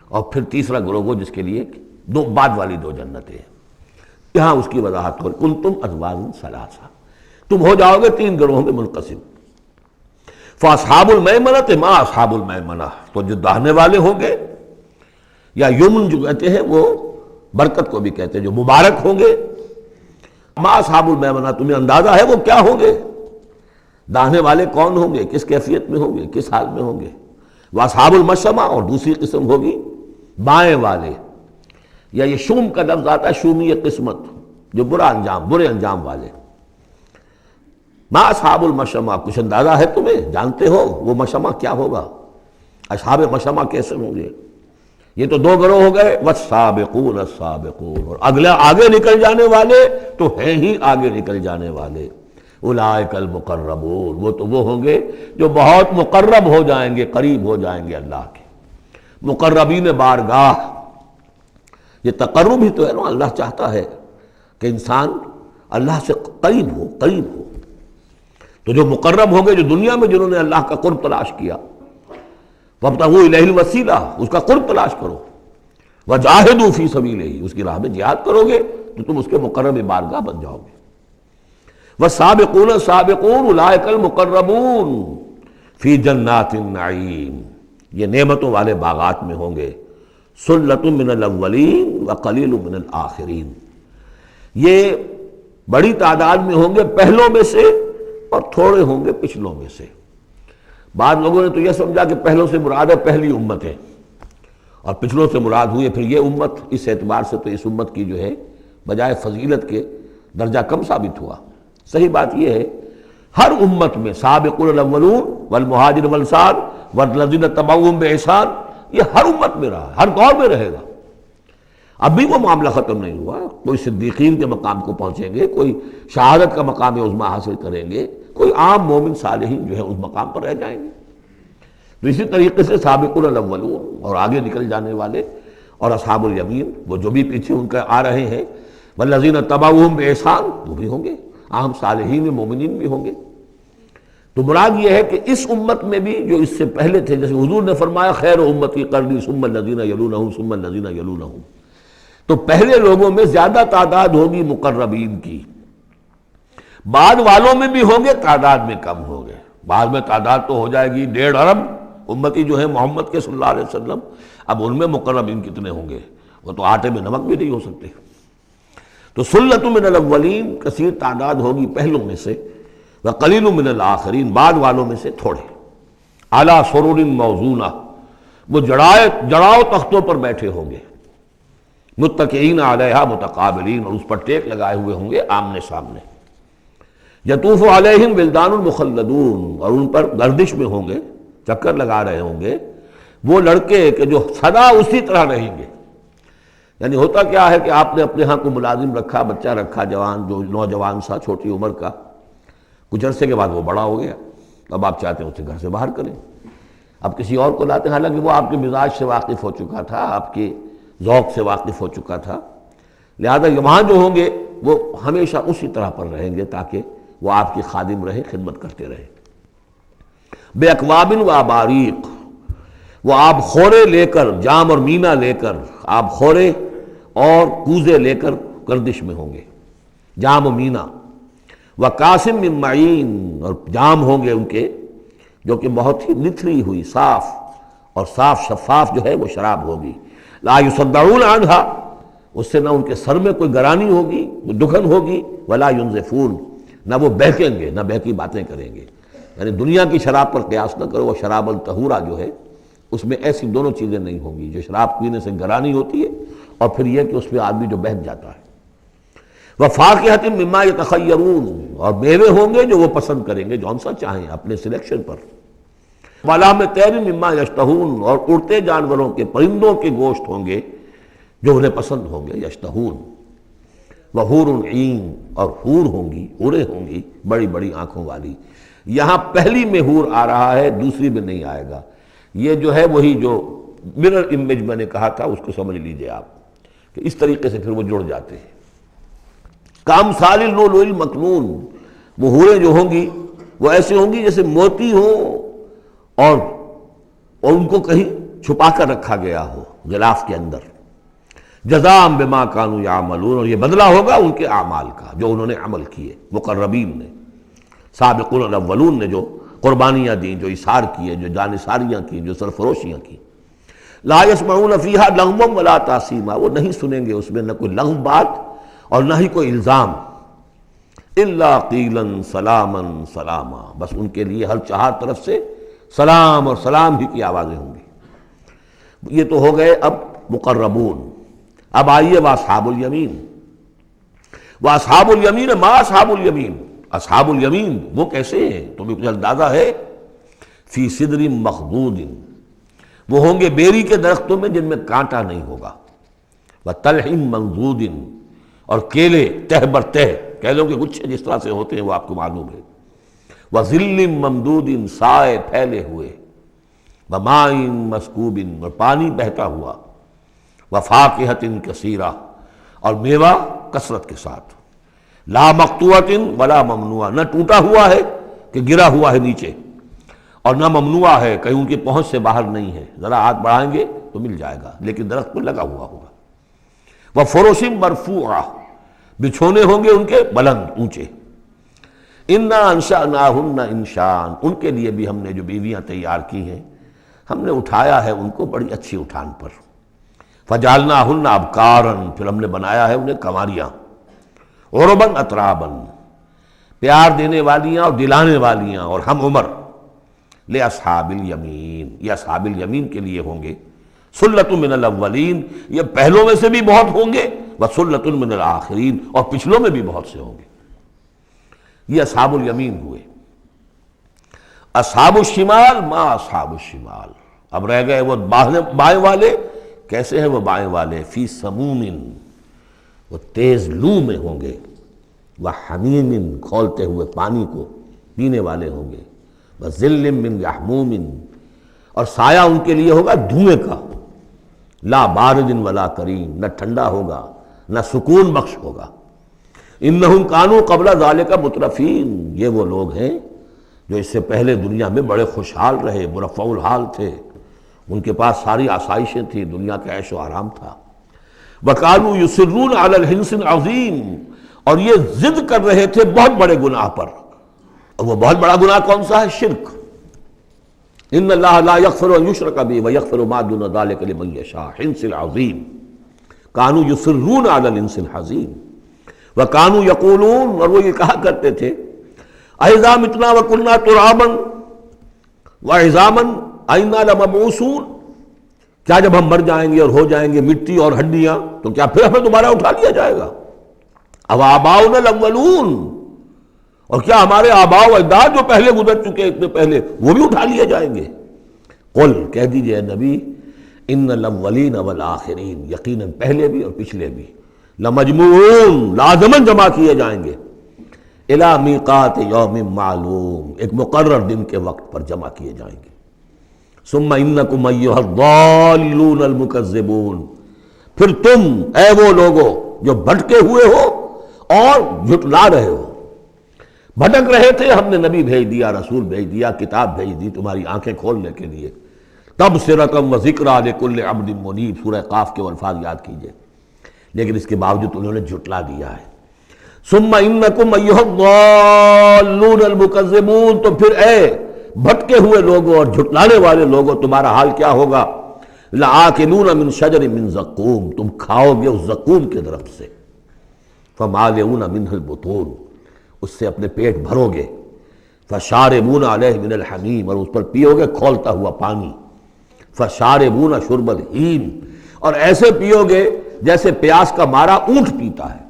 اور پھر تیسرا گروہ وہ جس کے لیے دو بعد والی دو جنتیں ہیں. یہاں اس کی وضاحت ہو. كُنْتُمْ أَزْوَاجًا ثَلَاثًا، تم ہو جاؤ گے تین گروہوں میں منقسم. فاصحاب المیمنۃ ما اصحاب المیمنہ، تو جو داہنے والے ہوں گے، یا یمن جو کہتے ہیں وہ برکت کو بھی کہتے ہیں، جو مبارک ہوں گے. ما اصحاب المیمنہ، تمہیں اندازہ ہے وہ کیا ہوں گے؟ داہنے والے کون ہوں گے، کس کیفیت میں ہوں گے، کس حال میں ہوں گے. واصحاب المشأمہ، اور دوسری قسم ہوگی بائیں والے. یا یہ شوم کا لفظ آتا ہے، شومی قسمت، جو برے انجام والے. ما اصحاب المشأمہ، کچھ اندازہ ہے تمہیں، جانتے ہو وہ مشأمہ کیا ہوگا، اصحاب مشأمہ کیسے ہوں گے؟ یہ تو دو گروہ ہو گئے. والسابقون السابقون، اور اگلے آگے نکل جانے والے تو ہیں ہی آگے نکل جانے والے. اولئک المقربون، وہ تو وہ ہوں گے جو بہت مقرب ہو جائیں گے، قریب ہو جائیں گے اللہ کے، مقربین بارگاہ۔ یہ تقرب ہی تو ہے نا، اللہ چاہتا ہے کہ انسان اللہ سے قریب ہو، قریب ہو۔ تو جو مقرب ہوں گے، جو دنیا میں جنہوں نے اللہ کا قرب تلاش کیا، وابتغوا الیہ الوسیلہ، اس کا قرب تلاش کرو، وجاہدوا فی سبیلہ، اس کی راہ میں جہاد کرو گے تو تم اس کے مقرب بارگاہ بن جاؤ گے۔ والسابقون السابقون اولئک المقربون فی جنات النعیم، یہ نعمتوں والے باغات میں ہوں گے۔ سلۃ من الاولین وقلیل من الآخرین، یہ بڑی تعداد میں ہوں گے پہلوں میں سے اور تھوڑے ہوں گے پچھلوں میں سے۔ بعض لوگوں نے تو یہ سمجھا کہ پہلوں سے مراد ہے پہلی امت ہے، اور پچھلوں سے مراد ہوئی ہے پھر یہ امت، اس اعتبار سے تو اس امت کی جو ہے بجائے فضیلت کے درجہ کم ثابت ہوا۔ صحیح بات یہ ہے ہر امت میں سابقون الاولون والمہاجر والانصار والذین اتبعوہم بإحسان، یہ ہر امت میں رہا، ہر دور میں رہے گا۔ اب بھی وہ معاملہ ختم نہیں ہوا، کوئی صدیقین کے مقام کو پہنچیں گے، کوئی شہادت کا مقام عظمیٰ حاصل کریں گے، کوئی عام مومن صالحین جو ہے اس مقام پر رہ جائیں گے۔ تو اسی طریقے سے سابقون الاولون اور آگے نکل جانے والے، اور اصحاب الیمین وہ جو بھی پیچھے ان کا آ رہے ہیں، والذین اتبعوہم بإحسان، وہ بھی ہوں گے، عام صالحین مومنین بھی ہوں گے۔ تو مراد یہ ہے کہ اس امت میں بھی جو اس سے پہلے تھے، جیسے حضور نے فرمایا خیر امتی قرنی ثم الذین یلونہم ثم الذین یلونہم، تو پہلے لوگوں میں زیادہ تعداد ہوگی مقربین کی، بعد والوں میں بھی ہوں گے، تعداد میں کم ہوں گے۔ بعد میں تعداد تو ہو جائے گی 1.5 ارب امتی جو ہے محمد کے صلی اللہ علیہ وسلم، اب ان میں مقربین کتنے ہوں گے؟ وہ تو آٹے میں نمک بھی نہیں ہو سکتے۔ تو سلۃ من الاولین کثیر تعداد ہوگی پہلوں میں سے، وقلیل من الآخرین بعد والوں میں سے تھوڑے۔ اعلیٰ سرور موضونہ، وہ جڑاؤ تختوں پر بیٹھے ہوں گے، متکئین علیہا متقابلین، اور اس پر ٹیک لگائے ہوئے ہوں گے آمنے سامنے۔ یطوف علیہم ولدان المخلدون، اور ان پر گردش میں ہوں گے، چکر لگا رہے ہوں گے وہ لڑکے کہ جو سدا اسی طرح رہیں گے۔ یعنی ہوتا کیا ہے کہ آپ نے اپنے ہاں کو ملازم رکھا، بچہ رکھا، جوان جو نوجوان سا چھوٹی عمر کا، کچھ عرصے کے بعد وہ بڑا ہو گیا، اب آپ چاہتے ہیں اسے گھر سے باہر کریں، اب کسی اور کو لاتے ہیں، حالانکہ وہ آپ کے مزاج سے واقف ہو چکا تھا، آپ کے ذوق سے واقف ہو چکا تھا، لہذا وہاں جو ہوں گے وہ ہمیشہ اسی طرح پر رہیں گے تاکہ وہ آپ کی خادم رہے، خدمت کرتے رہے۔ بے اکواب و اباریق، وہ آب خورے لے کر، جام اور مینا لے کر، آب خورے اور کوزے لے کر گردش میں ہوں گے، جام و مینا۔ وقاسم من معین، اور جام ہوں گے ان کے جو کہ بہت ہی نتھری ہوئی، صاف اور صاف شفاف جو ہے وہ شراب ہوگی۔ لا یصدعون عنہا، اس سے نہ ان کے سر میں کوئی گرانی ہوگی، دکھن ہوگی، ولا ینزفون، نہ وہ بہکیں گے، نہ بہکی باتیں کریں گے۔ یعنی دنیا کی شراب پر قیاس نہ کرو، وہ شراب الطہورہ جو ہے اس میں ایسی دونوں چیزیں نہیں ہوں گی، جو شراب پینے سے گرانی ہوتی ہے اور پھر یہ کہ اس میں آدمی جو بہک جاتا ہے۔ وفاکہۃ مما یتخیرون، اور میوے ہوں گے جو وہ پسند کریں گے، جون سا چاہیں اپنے سلیکشن پر۔ ولحم طیر مما یشتہون، اور اڑتے جانوروں کے، پرندوں کے گوشت ہوں گے جو انہیں پسند ہوں گے، یشتہون۔ وحور عین، اور حور ہوں گی، حوریں ہوں گی بڑی بڑی آنکھوں والی۔ یہاں پہلی میں حور آ رہا ہے، دوسری میں نہیں آئے گا۔ یہ جو ہے وہی جو مرر امیج میں نے کہا تھا اس کو سمجھ لیجئے آپ، کہ اس طریقے سے پھر وہ جڑ جاتے ہیں۔ کامثال اللؤلؤ المکنون، وہ حوریں جو ہوں گی وہ ایسے ہوں گی جیسے موتی ہوں اور ان کو کہیں چھپا کر رکھا گیا ہو غلاف کے اندر۔ جزاء بما كانوا يعملون، اور یہ بدلہ ہوگا ان کے اعمال کا جو انہوں نے عمل کیے، مقربین نے، سابقون الاولون نے جو قربانیاں دیں، جو اثار کیے، جو جانثاریاں کی، جو سرفروشیاں کی۔ لا يسمعون فيها لغوا ولا تاثیما، وہ نہیں سنیں گے اس میں نہ کوئی لغو بات اور نہ ہی کوئی الزام۔ الا قیلا سلاما سلاما، بس ان کے لیے ہر چہار طرف سے سلام اور سلام ہی کی آوازیں ہوں گی۔ یہ تو ہو گئے اب مقربون۔ اب آئیے واصحاب الیمین۔ واصحاب الیمین، ما اصحاب الیمین، اصحاب الیمین وہ کیسے ہیں تمہیں کچھ اندازہ ہے؟ فی صدر مخضود، وہ ہوں گے بیری کے درختوں میں جن میں کانٹا نہیں ہوگا، وطلح منضود، اور کیلے تہ بر تہ کیلوں کے گچھے جس طرح سے ہوتے ہیں وہ آپ کو معلوم ہے، وَظِلٍّ مَمْدُودٍ سائے پھیلے ہوئے، وَمَاءٍ مَسْکُوبٍ اور پانی بہتا ہوا، وَفَاکِہَةٍ کثیرہ اور میوہ کثرت کے ساتھ، لا مقطوعۃ ولا ممنوعہ، نہ ٹوٹا ہوا ہے کہ گرا ہوا ہے نیچے، اور نہ ممنوع ہے کہیں ان کی پہنچ سے باہر نہیں ہے، ذرا ہاتھ بڑھائیں گے تو مل جائے گا لیکن درخت پر لگا ہوا ہوگا، وَفُرُشٍ مَرْفُوعَةٍ بچھونے ہوں گے ان کے بلند اونچے، اِنَّا أَنشَأْنَاهُنَّ انشان، ان کے لیے بھی ہم نے جو بیویاں تیار کی ہیں ہم نے اٹھایا ہے ان کو بڑی اچھی اٹھان پر، فَجَعَلْنَاهُنَّ أَبْكَارًا پھر ہم نے بنایا ہے انہیں کنواریاں، عُرُبًا أَتْرَابًا پیار دینے والیاں اور دلانے والیاں اور ہم عمر، لِأَصْحَابِ الْيَمِينِ یہ اصحاب الیمین کے لیے ہوں گے، سُلَّةٌ مِّنَ الْأَوَّلِينَ یہ پہلوں میں سے بھی بہت ہوں گے، وَسُلَّةٌ مِّنَ الْآخِرِينَ اور پچھلوں میں بھی بہت سے ہوں گے، یہ اصحاب الیمین ہوئے۔ اصحاب الشمال ما اصحاب الشمال، اب رہ گئے وہ بائیں والے، کیسے ہیں وہ بائیں والے؟ فی سموم وہ تیز لو میں ہوں گے، وحمیم کھولتے ہوئے پانی کو پینے والے ہوں گے، وظل من یحموم اور سایہ ان کے لیے ہوگا دھوئیں کا، لا بارد ولا کریم نہ ٹھنڈا ہوگا نہ سکون بخش ہوگا، انہم کانوا قبل ذالک مترفین یہ وہ لوگ ہیں جو اس سے پہلے دنیا میں بڑے خوشحال رہے، مرفع الحال تھے، ان کے پاس ساری آسائشیں تھیں، دنیا کا عیش و آرام تھا، وَكَانُوا يُصِرُّونَ عَلَى الْحِنْثِ الْعَظِيمِ اور یہ ضد کر رہے تھے بہت بڑے گناہ پر، اور وہ بہت بڑا گناہ کون سا ہے؟ شرک، ان اللہ لا یغفر ان یشرک بہ ویغفر ما دون ذلک لمن یشاء، حنث العظیم، کانوا یصرون علی الحنث العظیم، وکانوا یقولون اور وہ یہ کہا کرتے تھے اذا متنا وکنا ترابا وعظاما ائنا لمبعوثون کیا جب ہم مر جائیں گے اور ہو جائیں گے مٹی اور ہڈیاں تو کیا پھر ہمیں دوبارہ اٹھا لیا جائے گا؟ او آباؤنا الاولون اور کیا ہمارے آباء و اجداد جو پہلے گزر چکے اتنے پہلے وہ بھی اٹھا لیے جائیں گے؟ قل کہہ دیجئے نبی ان الاولین والآخرین یقیناً پہلے بھی اور پچھلے بھی لمجموعون لازماً جمع کیے جائیں گے الی میقات یوم معلوم ایک مقرر دن کے وقت پر جمع کیے جائیں گے، ثم انکم ایھا الضالون المکذبون پھر تم اے وہ لوگو جو بھٹکے ہوئے ہو اور جھٹلا رہے ہو، بھٹک رہے تھے ہم نے نبی بھیج دیا، رسول بھیج دیا، کتاب بھیج دی تمہاری آنکھیں کھولنے کے لیے، تبصرۃ و ذکریٰ لکل عبد منیب سورہ قاف کے الفاظ یاد کیجئے، لیکن اس کے باوجود انہوں نے جھٹلا دیا ہے۔ ثم انکم ایھا الضالون المکذبون تو پھر اے بھٹکے ہوئے لوگوں اور جھٹلانے والے لوگوں تمہارا حال کیا ہوگا؟ لآکلون من شجر من زقوم تم کھاؤ گے اس زقوم کے درخت سے، فمالئون منہ البطون اس سے اپنے پیٹ بھرو گے، فشاربون علیہ من الحمیم اور اس پر پیو گے کھولتا ہوا پانی، فشاربون شرب الہیم اور ایسے پیو گے جیسے پیاس کا مارا اونٹ پیتا ہے،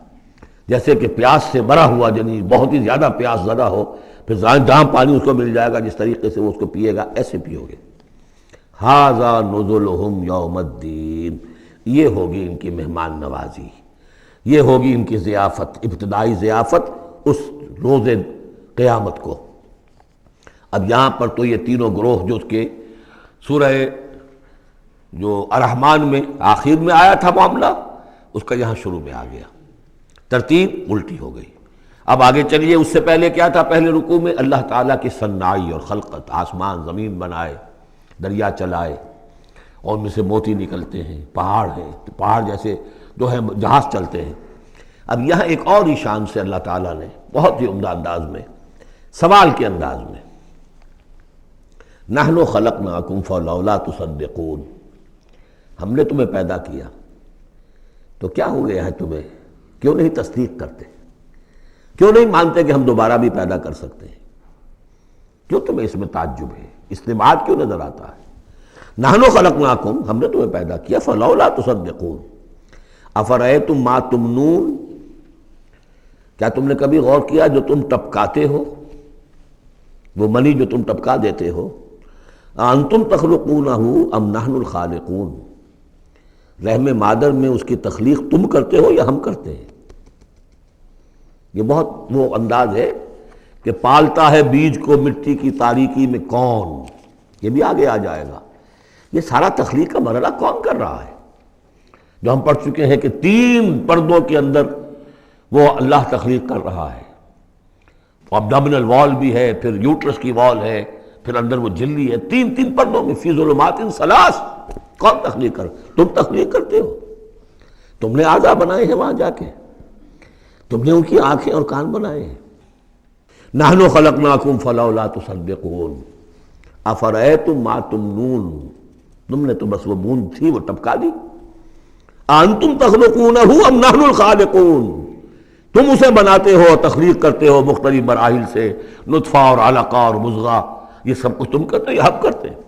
جیسے کہ پیاس سے مرا ہوا یعنی بہت ہی زیادہ پیاس زدہ ہو پھر جہاں پانی اس کو مل جائے گا جس طریقے سے وہ اس کو پیے گا ایسے پیو گے۔ ھذا نزلہم یوم الدین یہ ہوگی ان کی مہمان نوازی، یہ ہوگی ان کی ضیافت، ابتدائی ضیافت اس روز قیامت کو۔ اب یہاں پر تو یہ تینوں گروہ جو اس کے سورہ جو الرحمن میں آخر میں آیا تھا معاملہ اس کا یہاں شروع میں آ گیا، ترتیب الٹی ہو گئی۔ اب آگے چلیے، اس سے پہلے کیا تھا؟ پہلے رکوع میں اللہ تعالیٰ کی صنائی اور خلقت، آسمان زمین بنائے، دریا چلائے اور ان میں سے موتی نکلتے ہیں، پہاڑ ہیں، پہاڑ جیسے جو ہے جہاز چلتے ہیں۔ اب یہاں ایک اور ہی شان سے اللہ تعالیٰ نے بہت ہی عمدہ انداز میں سوال کے انداز میں نحن خلقناکم فلولا تصدقون ہم نے تمہیں پیدا کیا تو کیا ہو گیا ہے تمہیں، کیوں نہیں تصدیق کرتے، کیوں نہیں مانتے کہ ہم دوبارہ بھی پیدا کر سکتے ہیں، کیوں تمہیں اس میں تعجب ہے، استبعاد کیوں نظر آتا ہے؟ نحن خلقناکم ہم نے تمہیں پیدا کیا، فلولا تصدقون افرأیتم ما تمنون کیا تم نے کبھی غور کیا جو تم ٹپکاتے ہو، وہ منی جو تم ٹپکا دیتے ہو، انتم تخلقونہ ام نحن الخالقون رحم مادر میں اس کی تخلیق تم کرتے ہو یا ہم کرتے ہیں؟ یہ بہت وہ انداز ہے کہ پالتا ہے بیج کو مٹی کی تاریکی میں کون، یہ بھی آگے آ جائے گا۔ یہ سارا تخلیق کا مرحلہ کون کر رہا ہے؟ جو ہم پڑھ چکے ہیں کہ 3 پردوں کے اندر وہ اللہ تخلیق کر رہا ہے، ابڈومینل وال بھی ہے، پھر یوٹرس کی وال ہے، پھر اندر وہ جھلی ہے، 3 پردوں میں، فی ظلمات ثلاث۔ کون تخلیق کر؟ تم تخلیق کرتے ہو، تم نے اعضاء بنائے ہیں وہاں جا کے، تم نے ان کی آنکھیں اور کان بنائے ہیں۔ نحن خلقناکم فلولا تصدقون افرأیتم ما تمنون، تم نے تو بس وہ بوند تھی وہ ٹپکا دی۔ انتم تخلقونہ ام نحن الخالقون، تم اسے بناتے ہو، تخلیق کرتے ہو مختلف مراحل سے، نطفہ اور علقہ اور مضغہ، یہ سب کچھ تم کرتے ہو یا ہم کرتے ہیں؟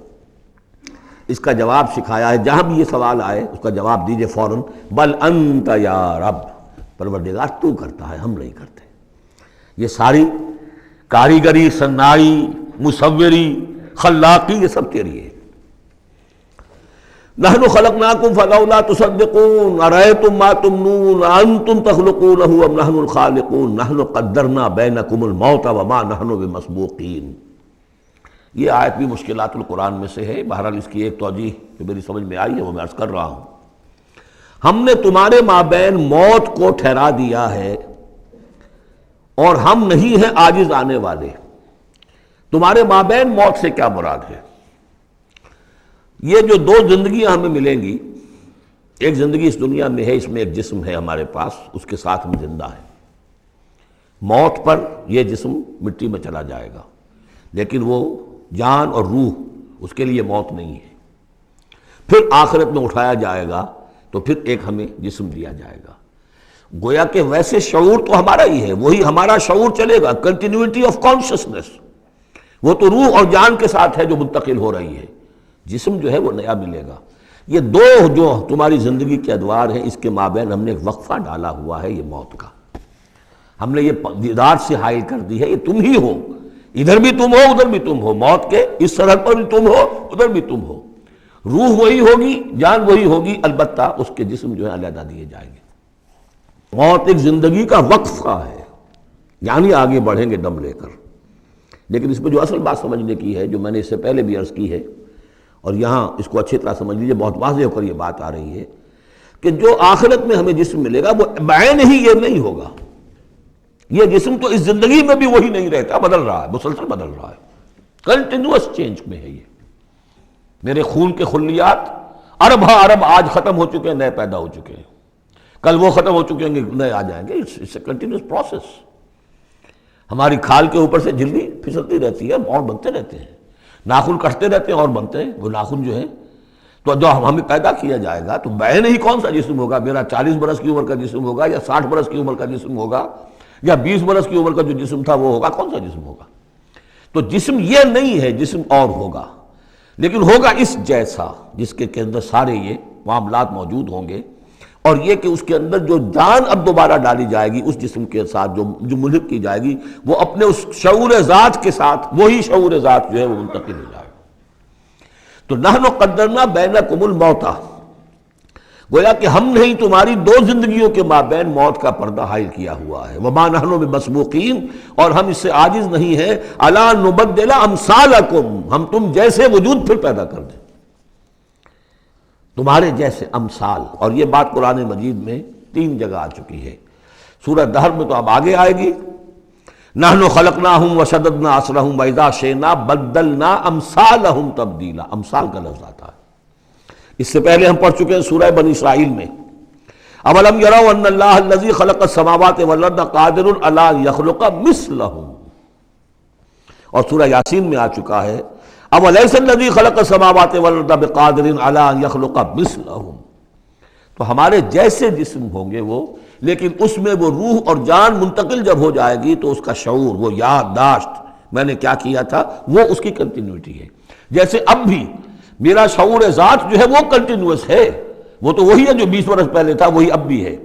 اس کا جواب سکھایا ہے، جہاں بھی یہ سوال آئے اس کا جواب دیجئے فوراً، بل انت یا رب، پروردگار تو کرتا ہے، ہم نہیں کرتے۔ یہ ساری کاریگری، صنائی، مصوری، خلاقی، یہ سب تیری ہے۔ نحن خلقناکم فلولا تصدقون ارأیتم ما تمنون انتم تخلقونہ ام نحن الخالقون نحن قدرنا بینکم الموت وما نحن بمسبوقین۔ یہ آیت بھی مشکلات القرآن میں سے ہے، بہرحال اس کی ایک توجیہ جو میری سمجھ میں آئی ہے وہ میں عرض کر رہا ہوں۔ ہم نے تمہارے مابین موت کو ٹھہرا دیا ہے اور ہم نہیں ہیں عاجز آنے والے۔ تمہارے مابین موت سے کیا مراد ہے؟ یہ جو 2 زندگیاں ہمیں ملیں گی، ایک زندگی اس دنیا میں ہے، اس میں ایک جسم ہے ہمارے پاس، اس کے ساتھ ہم زندہ ہیں۔ موت پر یہ جسم مٹی میں چلا جائے گا، لیکن وہ جان اور روح، اس کے لیے موت نہیں ہے۔ پھر آخرت میں اٹھایا جائے گا تو پھر ایک ہمیں جسم دیا جائے گا۔ گویا کہ ویسے شعور تو ہمارا ہی ہے، وہی ہمارا شعور چلے گا، کنٹینیوٹی آف کانشسنس، وہ تو روح اور جان کے ساتھ ہے جو منتقل ہو رہی ہے، جسم جو ہے وہ نیا ملے گا۔ یہ 2 جو تمہاری زندگی کے ادوار ہیں، اس کے مابین ہم نے ایک وقفہ ڈالا ہوا ہے، یہ موت کا۔ ہم نے یہ دیدار سے حائل کر دی ہے، یہ تم ہی ہو، ادھر بھی تم ہو ادھر بھی تم ہو، موت کے اس سرحد پر بھی تم ہو ادھر بھی تم ہو، روح وہی ہوگی، جان وہی ہوگی، البتہ اس کے جسم جو ہے علیحدہ دیے جائیں گے۔ موت ایک زندگی کا وقفہ ہے، یعنی آگے بڑھیں گے دم لے کر۔ لیکن اس میں جو اصل بات سمجھنے کی ہے، جو میں نے اس سے پہلے بھی عرض کی ہے، اور یہاں اس کو اچھی طرح سمجھ لیجیے، بہت واضح ہو کر یہ بات آ رہی ہے کہ جو آخرت میں ہمیں جسم ملے گا وہ بعین ہی یہ نہیں ہوگا۔ یہ جسم تو اس زندگی میں بھی وہی نہیں رہتا، بدل رہا ہے، مسلسل بدل رہا ہے، کنٹینیوس چینج میں ہے۔ یہ میرے خون کے خلیات ارب ہا ارب آج ختم ہو چکے ہیں، نئے پیدا ہو چکے ہیں، کل وہ ختم ہو چکے ہیں، نئے آ جائیں گے۔ It's a continuous process. ہماری کھال کے اوپر سے جھلی پھسلتی رہتی ہے، اور بنتے رہتے ہیں، ناخن کٹتے رہتے ہیں اور بنتے ہیں وہ ناخن جو ہیں۔ تو جو ہمیں پیدا کیا جائے گا تو بعین ہی کون سا جسم ہوگا؟ میرا 40 برس کی عمر کا جسم ہوگا یا 60 برس کی عمر کا جسم ہوگا یا 20 برس کی عمر کا جو جسم تھا وہ ہوگا؟ کون سا جسم ہوگا؟ تو جسم یہ نہیں ہے، جسم اور ہوگا، لیکن ہوگا اس جیسا، جس کے اندر سارے یہ معاملات موجود ہوں گے، اور یہ کہ اس کے اندر جو جان اب دوبارہ ڈالی جائے گی اس جسم کے ساتھ، جو ملحق کی جائے گی، وہ اپنے اس شعور ذات کے ساتھ، وہی شعور ذات جو ہے وہ منتقل ہو جائے گا۔ تو نحن قدرنا بینکم الموت، گویا کہ ہم نے تمہاری 2 زندگیوں کے مابین موت کا پردہ حائل کیا ہوا ہے۔ وما نحن بمسبوقین، اور ہم اس سے عاجز نہیں ہیں، الا نبدل امثالکم، ہم تم جیسے وجود پھر پیدا کر دیں، تمہارے جیسے امثال۔ اور یہ بات قرآن مجید میں 3 جگہ آ چکی ہے، سورہ دہر میں تو اب آگے آئے گی، نحن خلقناہم وشددنا اسرہم واذا شئنا بدلنا امثالہم تبدیلا، امثال کا لفظ آتا ہے۔ اس سے پہلے ہم پڑھ چکے ہیں سورہ بنی اسرائیل میں، اولم یروا ان اللہ الذی خلق السماوات والارض قادر علی ان یخلق مثلہم، اور سورہ یاسین میں آ چکا ہے اولیس الذی خلق السماوات والارض بقادر علی ان یخلق مثلہم۔ تو ہمارے جیسے جسم ہوں گے وہ، لیکن اس میں وہ روح اور جان منتقل جب ہو جائے گی تو اس کا شعور، وہ یادداشت، میں نے کیا کیا تھا، وہ اس کی کنٹینیوٹی ہے۔ جیسے اب بھی میرا شعور ذات جو ہے وہ کنٹینیوس ہے، وہ تو وہی ہے جو 20 برس پہلے تھا، وہی اب بھی ہے،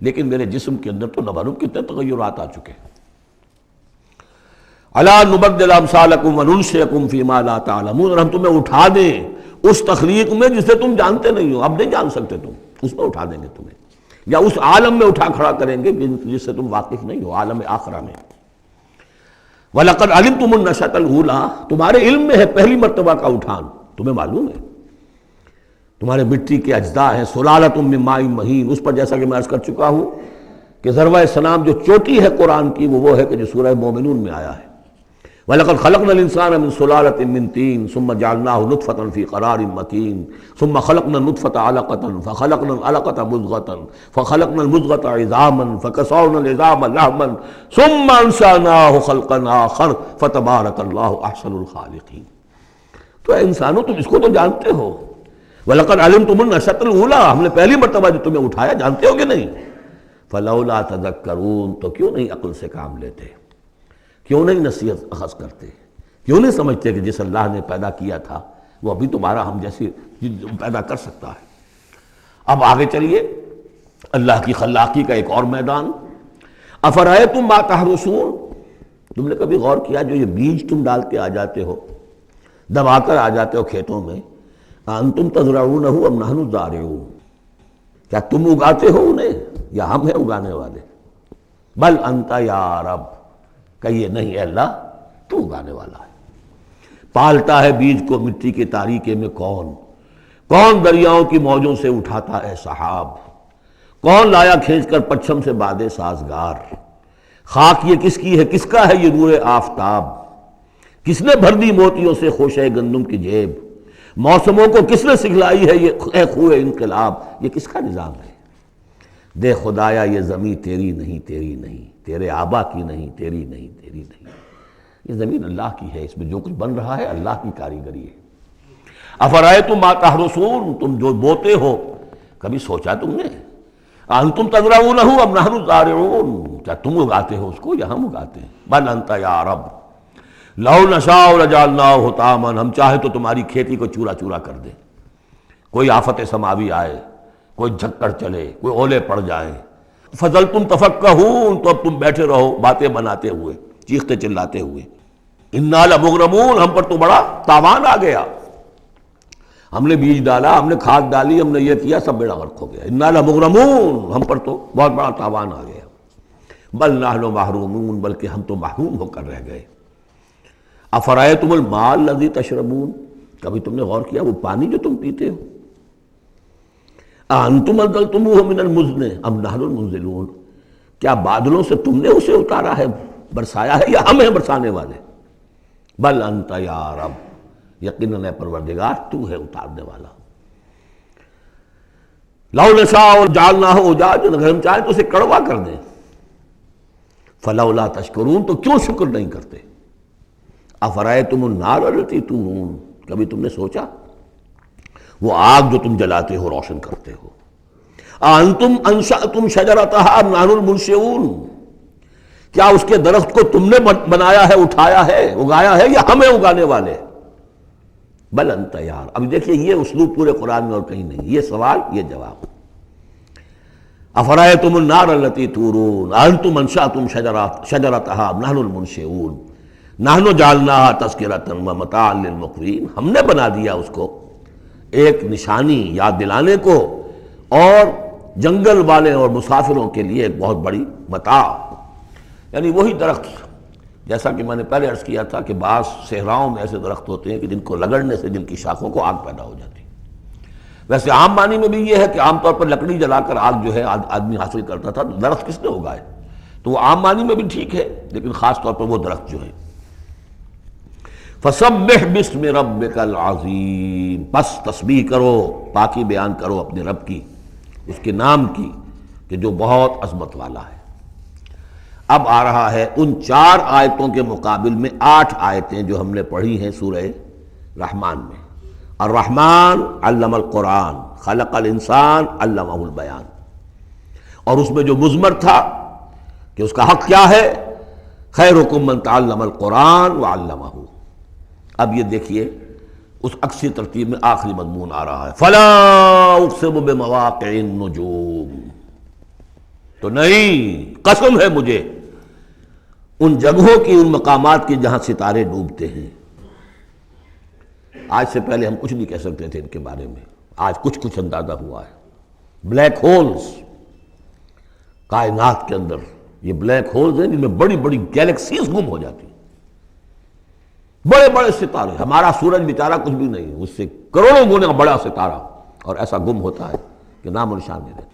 لیکن میرے جسم کے اندر تو نہ معلوم کتنے تغیرات آ چکے ہیں۔ الا نبدل امثالکم وننشئکم فیما لا تعلمون، اور ہم تمہیں اٹھا دیں اس تخلیق میں جسے تم جانتے نہیں ہو، اب نہیں جان سکتے تم، اس میں اٹھا دیں گے تمہیں۔ یا اس عالم میں اٹھا کھڑا کریں گے جس سے تم واقف نہیں ہو، عالم آخرہ میں۔ وَلَقَدْ عَلِمْتُمُ النَّشْأَةَ الْأُولَىٰ، تمہارے علم میں ہے پہلی مرتبہ کا اٹھان، تمہیں معلوم ہے تمہارے مٹی کے اجزاء ہیں، سلالۃ من ماء مہین، اس پر جیسا کہ میں عرض کر چکا ہوں کہ ذروہ سنام جو چوٹی ہے قرآن کی وہ ہے کہ جو سورہ مومنون میں آیا ہے۔ وَلَقَدْ خَلَقْنَا الْإِنسَانَ مِنْ سُلَالَةٍ مِّن طِينٍ ثُمَّ جَعَلْنَاهُ نُطْفَةً فِي قَرَارٍ مَّكِينٍ ثُمَّ خَلَقْنَا النُّطْفَةَ عَلَقَةً فَخَلَقْنَا الْعَلَقَةَ مُضْغَةً فَخَلَقْنَا الْمُضْغَةَ عِظَامًا فَكَسَوْنَا الْعِظَامَ لَحْمًا ثُمَّ أَنشَأْنَاهُ خَلْقًا آخَرَ فَتَبَارَكَ اللَّهُ أَحْسَنُ الْخَالِقِينَ۔ تو اے انسانوں تم اس کو تو جانتے ہو، وَلَقَدْ عَلِمْتُمُ النَّشْأَةَ الْأُولَىٰ، ہم نے پہلی مرتبہ جو تمہیں اٹھایا جانتے ہو کہ نہیں؟ فَلَوْلَا تَذَكَّرُونَ، تو کیوں نہیں عقل سے کام لیتے، کیوں نہیں نصیحت اخذ کرتے، کیوں نہیں سمجھتے کہ جس اللہ نے پیدا کیا تھا وہ ابھی تمہارا ہم جیسی پیدا کر سکتا ہے۔ اب آگے چلیے، اللہ کی خلاقی کا ایک اور میدان۔ افرأیتم ما تحرثون، تم نے کبھی غور کیا جو یہ بیج تم ڈال کے آ جاتے ہو، دبا کر آ جاتے ہو کھیتوں میں، انتم تزرعونہ ام نحن الزارعون، کیا تم اگاتے ہو انہیں یا ہم ہیں اگانے والے؟ بل انت یا رب، کہیے نہیں اے اللہ تو اگانے والا ہے۔ پالتا ہے بیج کو مٹی کے تاریکے میں کون دریاؤں کی موجوں سے اٹھاتا ہے سحاب، کون لایا کھینچ کر پچھم سے بادے سازگار، خاک یہ کس کی ہے، کس کا ہے یہ نور آفتاب، کس نے بھر دی موتیوں سے خوشہ گندم کی جیب، موسموں کو کس نے سکھلائی ہے یہ اے خوئے انقلاب، یہ کس کا نظام ہے؟ دے خدایا یہ زمین تیری نہیں، تیرے آبا کی نہیں، تیری نہیں، یہ زمین اللہ کی ہے، اس میں جو کچھ بن رہا ہے اللہ کی کاریگری ہے۔ افرأیتم ما تحرثون، تم جو بوتے ہو کبھی سوچا تم نے؟ انتم تزرعونہ ام نحن الزارعون، کیا تم اگاتے ہو اس کو یا ہم اگاتے ہیں؟ بل انت یا رب لو نشاء لجعلناہ حطاما، ہم چاہے تو تمہاری کھیتی کو چورا چورا کر دیں، کوئی آفت سماوی آئے، کوئی جھکڑ چلے، کوئی اولے پڑ جائیں، فظلتم تفکہون، تو اب تم بیٹھے رہو باتیں بناتے ہوئے، چیختے چلاتے ہوئے، انا لمغرمون، ہم پر تو بڑا تاوان آ گیا، ہم نے بیج ڈالا، ہم نے کھاد ڈالی، ہم نے یہ کیا، سب بیڑا غرق ہو گیا، انا لمغرمون، ہم پر تو بہت بڑا تاوان آ گیا، بل نحن محرومون، بلکہ ہم تو محروم ہو کر رہ گئے۔ افرأیتم الماء الذی تشربون، کبھی تم نے غور کیا وہ پانی جو تم پیتے ہو، انتم انزلتموہ من المزن ام نحن المنزلون، کیا بادلوں سے تم نے اسے اتارا ہے، برسایا ہے، یا ہم ہیں برسانے والے؟ بل انت یا رب، یقیناً پروردگار تو ہے اتارنے والا۔ لو نشاء جعلناہ اجاجا، اگر ہم چاہیں تو اسے کڑوا کر دیں، فلولا تشکرون، تو کیوں شکر نہیں کرتے؟ افرأیتم النار التی تورون، کبھی تم نے سوچا وہ آگ جو تم جلاتے ہو روشن کرتے ہو، انتم انشأتم شجرتها ام نحن المنشئون، کیا اس کے درخت کو تم نے بنایا ہے، اٹھایا ہے، اگایا ہے، یا ہمیں اگانے والے؟ بل انت یار، اب دیکھیے یہ اسلوب پورے قرآن میں اور کہیں نہیں، یہ سوال یہ جواب۔ افرأیتم النار التی تورون انتم انشأتم شجرتها ام نحن المنشئون نحن جعلناها تذکرۃ ومتاعا للمقوین، ہم نے بنا دیا اس کو ایک نشانی یاد دلانے کو، اور جنگل والے اور مسافروں کے لیے ایک بہت بڑی متاع، یعنی وہی درخت جیسا کہ میں نے پہلے عرض کیا تھا کہ بعض صحراؤں میں ایسے درخت ہوتے ہیں کہ جن کو رگڑنے سے جن کی شاخوں کو آگ پیدا ہو جاتی ہے۔ ویسے عام معنی میں بھی یہ ہے کہ عام طور پر لکڑی جلا کر آگ جو ہے آدمی حاصل کرتا تھا، تو درخت کس نے اگائے؟ تو وہ عام معنی میں بھی ٹھیک ہے، لیکن خاص طور پر وہ درخت جو ہے۔ فسبح باسم ربک العظیم، بس تسبیح کرو، پاکی بیان کرو اپنے رب کی، اس کے نام کی کہ جو بہت عظمت والا ہے۔ اب آ رہا ہے ان 4 آیتوں کے مقابل میں 8 آیتیں جو ہم نے پڑھی ہیں سورہ رحمان میں۔ الرحمن علم القرآن، خلق الانسان علمہ البیان، اور اس میں جو مضمر تھا کہ اس کا حق کیا ہے، خیرکم من تعلم القرآن وعلمہ۔ اب یہ دیکھیے اس عکسی ترتیب میں آخری مضمون آ رہا ہے، فلا اقسم بمواقع النجوم، تو نہیں، قسم ہے مجھے ان جگہوں کی، ان مقامات کی جہاں ستارے ڈوبتے ہیں۔ آج سے پہلے ہم کچھ نہیں کہہ سکتے تھے ان کے بارے میں، آج کچھ اندازہ ہوا ہے۔ بلیک ہولز، کائنات کے اندر یہ بلیک ہولز ہیں جن میں بڑی بڑی گیلیکسیز گم ہو جاتی ہیں، بڑے بڑے ستارے. ہمارا سورج بیچارہ کچھ بھی نہیں، اس سے کروڑوں گنا بڑا ستارہ، اور ایسا گم ہوتا ہے کہ نام و نشان نہیں رہتا.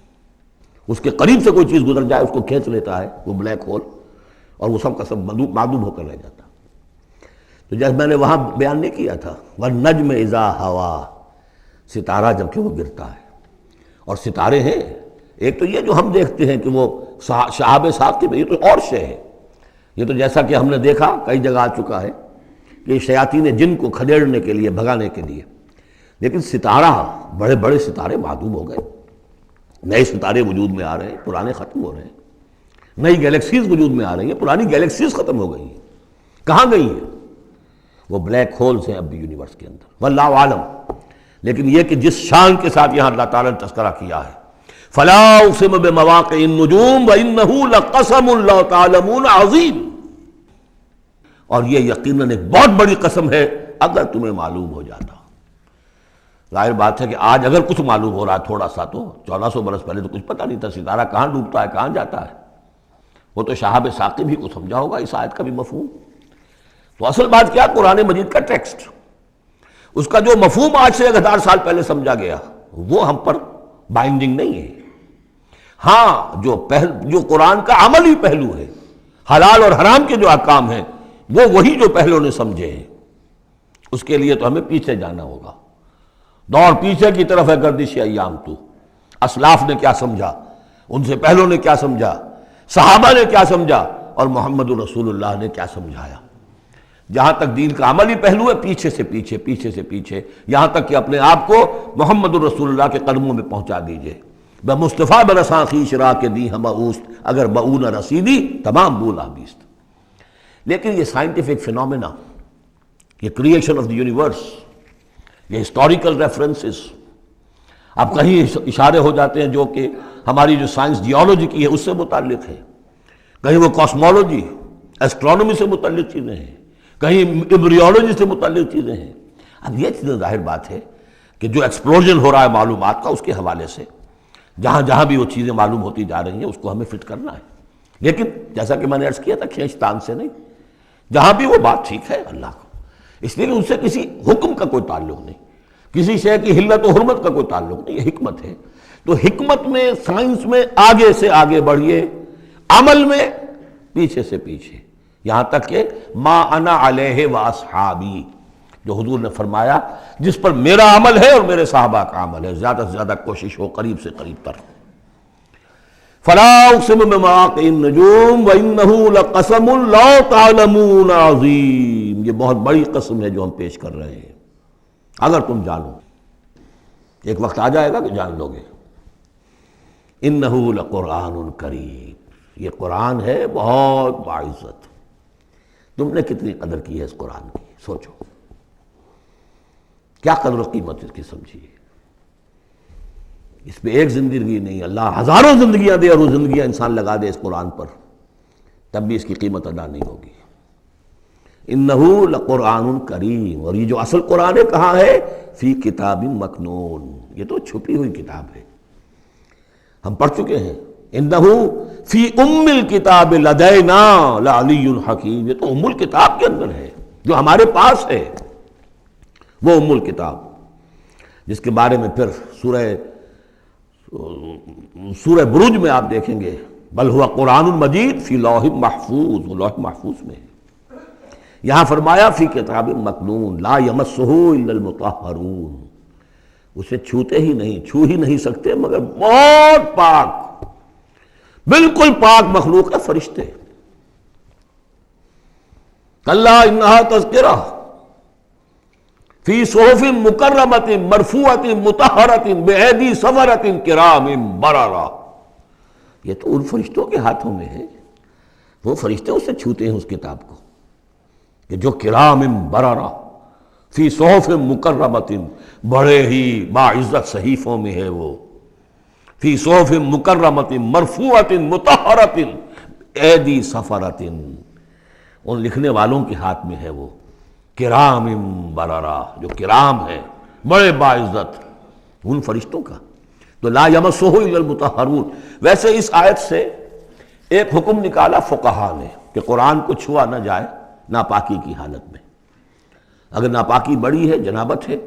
اس کے قریب سے کوئی چیز گزر جائے اس کو کھینچ لیتا ہے وہ بلیک ہول، اور وہ سب کا سب معدوم ہو کر رہ جاتا. تو جب میں نے وہاں بیان نہیں کیا تھا وَالنَّجْمِ إِذَا هَوَىٰ، ستارہ جب کہ وہ گرتا ہے. اور ستارے ہیں، ایک تو یہ جو ہم دیکھتے ہیں کہ وہ شہاب ثاقب، یہ تو اور شے ہے. یہ تو جیسا کہ ہم نے دیکھا کئی جگہ آ چکا ہے کہ شیاطین جن کو کھدیڑنے کے لیے، بھگانے کے لیے. لیکن ستارہ، بڑے بڑے ستارے معدوم ہو گئے، نئے ستارے وجود میں آ رہے ہیں، پرانے ختم ہو رہے ہیں. نئی گیلیکسیز وجود میں آ رہی ہیں، پرانی گیلیکسیز ختم ہو گئی ہیں. کہاں گئی ہیں؟ وہ بلیک ہولز ہیں اب بھی یونیورس کے اندر، واللہ عالم. لیکن یہ کہ جس شان کے ساتھ یہاں اللہ تعالیٰ نے تذکرہ کیا ہے، فلا اقسم بمواقع النجوم وانہ لقسم لو تعلمون عظیم، اور یہ یقیناً ایک بہت بڑی قسم ہے اگر تمہیں معلوم ہو جاتا. ظاہر بات ہے کہ آج اگر کچھ معلوم ہو رہا ہے تھوڑا سا، تو 1400 برس پہلے تو کچھ پتہ نہیں تھا ستارہ کہاں ڈوبتا ہے کہاں جاتا ہے. وہ تو شہاب ثاقب ہی کو سمجھا ہوگا اس آیت کا بھی مفہوم. تو اصل بات کیا، قرآن مجید کا ٹیکسٹ، اس کا جو مفہوم آج سے 1000 سال پہلے سمجھا گیا وہ ہم پر بائنڈنگ نہیں ہے. ہاں جو قرآن کا عملی پہلو ہے، حلال اور حرام کے جو احکام ہیں، وہ وہی جو پہلو نے سمجھے ہیں. اس کے لیے تو ہمیں پیچھے جانا ہوگا. دور پیچھے کی طرف ہے گردش ایام. تو اسلاف نے کیا سمجھا، ان سے پہلوں نے کیا سمجھا، صحابہ نے کیا سمجھا، اور محمد رسول اللہ نے کیا سمجھایا. جہاں تک دین کا عملی پہلو ہے، پیچھے سے پیچھے، پیچھے سے پیچھے، یہاں تک کہ اپنے آپ کو محمد رسول اللہ کے قدموں میں پہنچا دیجئے. بمصطفیٰ برساں خویش را کے دی ہم اوست، اگر بؤ نہ رسیدی تمام بولا بیست. لیکن یہ سائنٹیفک فینومینا، یہ کریشن آف دی یونیورس، یہ ہسٹوریکل ریفرنسز، اب کہیں اشارے ہو جاتے ہیں جو کہ ہماری جو سائنس جیولوجی کی ہے اس سے متعلق ہے، کہیں وہ کاسمولوجی، ایسٹرونومی سے متعلق چیزیں ہیں، کہیں ایمبریولوجی سے متعلق چیزیں ہیں. اب یہ چیزیں ظاہر بات ہے کہ جو ایکسپلوژن ہو رہا ہے معلومات کا، اس کے حوالے سے جہاں جہاں بھی وہ چیزیں معلوم ہوتی جا رہی ہیں اس کو ہمیں فٹ کرنا ہے. لیکن جیسا کہ میں نے عرض کیا تھا، کھینچتان سے نہیں، جہاں بھی وہ بات ٹھیک ہے اللہ کو، اس لیے ان سے کسی حکم کا کوئی تعلق نہیں، کسی شے کی حلت و حرمت کا کوئی تعلق نہیں، یہ حکمت ہے. تو حکمت میں، سائنس میں آگے سے آگے بڑھیے، عمل میں پیچھے سے پیچھے، یہاں تک کہ ما انا علیہ واصحابی، جو حضور نے فرمایا جس پر میرا عمل ہے اور میرے صحابہ کا عمل ہے، زیادہ سے زیادہ کوشش ہو قریب سے قریب تر. فلا اقسم بمواقع النجوم وانہ لقسم لو تعلمون عظیم، یہ بہت بڑی قسم ہے جو ہم پیش کر رہے ہیں اگر تم جانو. ایک وقت آ جائے گا کہ جان لو گے. انہ لقرآن کریم، یہ قرآن ہے بہت باعزت. تم نے کتنی قدر کی ہے اس قرآن کی، سوچو کیا قدر و قیمت اس کی سمجھیے. اس پہ ایک زندگی نہیں، اللہ ہزاروں زندگیاں دے اور وہ زندگیاں انسان لگا دے اس قرآن پر، تب بھی اس کی قیمت ادا نہیں ہوگی. انہ لقرآن کریم، اور یہ جو اصل قرآن ہے کہاں ہے؟ فی کتاب مکنون، یہ تو چھپی ہوئی کتاب ہے، ہم پڑھ چکے ہیں. انہ فی ام الکتاب لدینا لعلی حکیم، یہ تو ام الکتاب کے اندر ہے جو ہمارے پاس ہے، وہ ام الکتاب جس کے بارے میں پھر سورہ بروج میں آپ دیکھیں گے بل ہوا قرآن مجید فی لوح محفوظ، وہ لوح محفوظ میں ہے. یہاں فرمایا فی کتاب مکنون لا یمسہ الا المطہرون، اسے چھوتے ہی نہیں، چھو ہی نہیں سکتے مگر بہت پاک، بالکل پاک مخلوق ہے، فرشتے. کلا انہا تذکرہ فی صحف مکرمۃ مرفوعۃ مطہرۃ بایدی سفرۃ کرام بررہ، یہ تو ان فرشتوں کے ہاتھوں میں ہے، وہ فرشتے اسے چھوتے ہیں اس کتاب کو کہ جو کرام بررہ فی صحف مکرمۃ، بڑے ہی باعزت صحیفوں میں ہے وہ، فی صحف مکرمۃ مرفوعۃ مطہرۃ ایدی سفرۃ، ان لکھنے والوں کے ہاتھ میں ہے وہ، کرام بررہ، جو کرام ہے بڑے باعزت ان فرشتوں کا. تو لا یمسہ الا المطہرون. ویسے اس آیت سے ایک حکم نکالا فقہا نے کہ قرآن کو چھوا نہ جائے ناپاکی کی حالت میں. اگر ناپاکی بڑی ہے، جنابت ہے،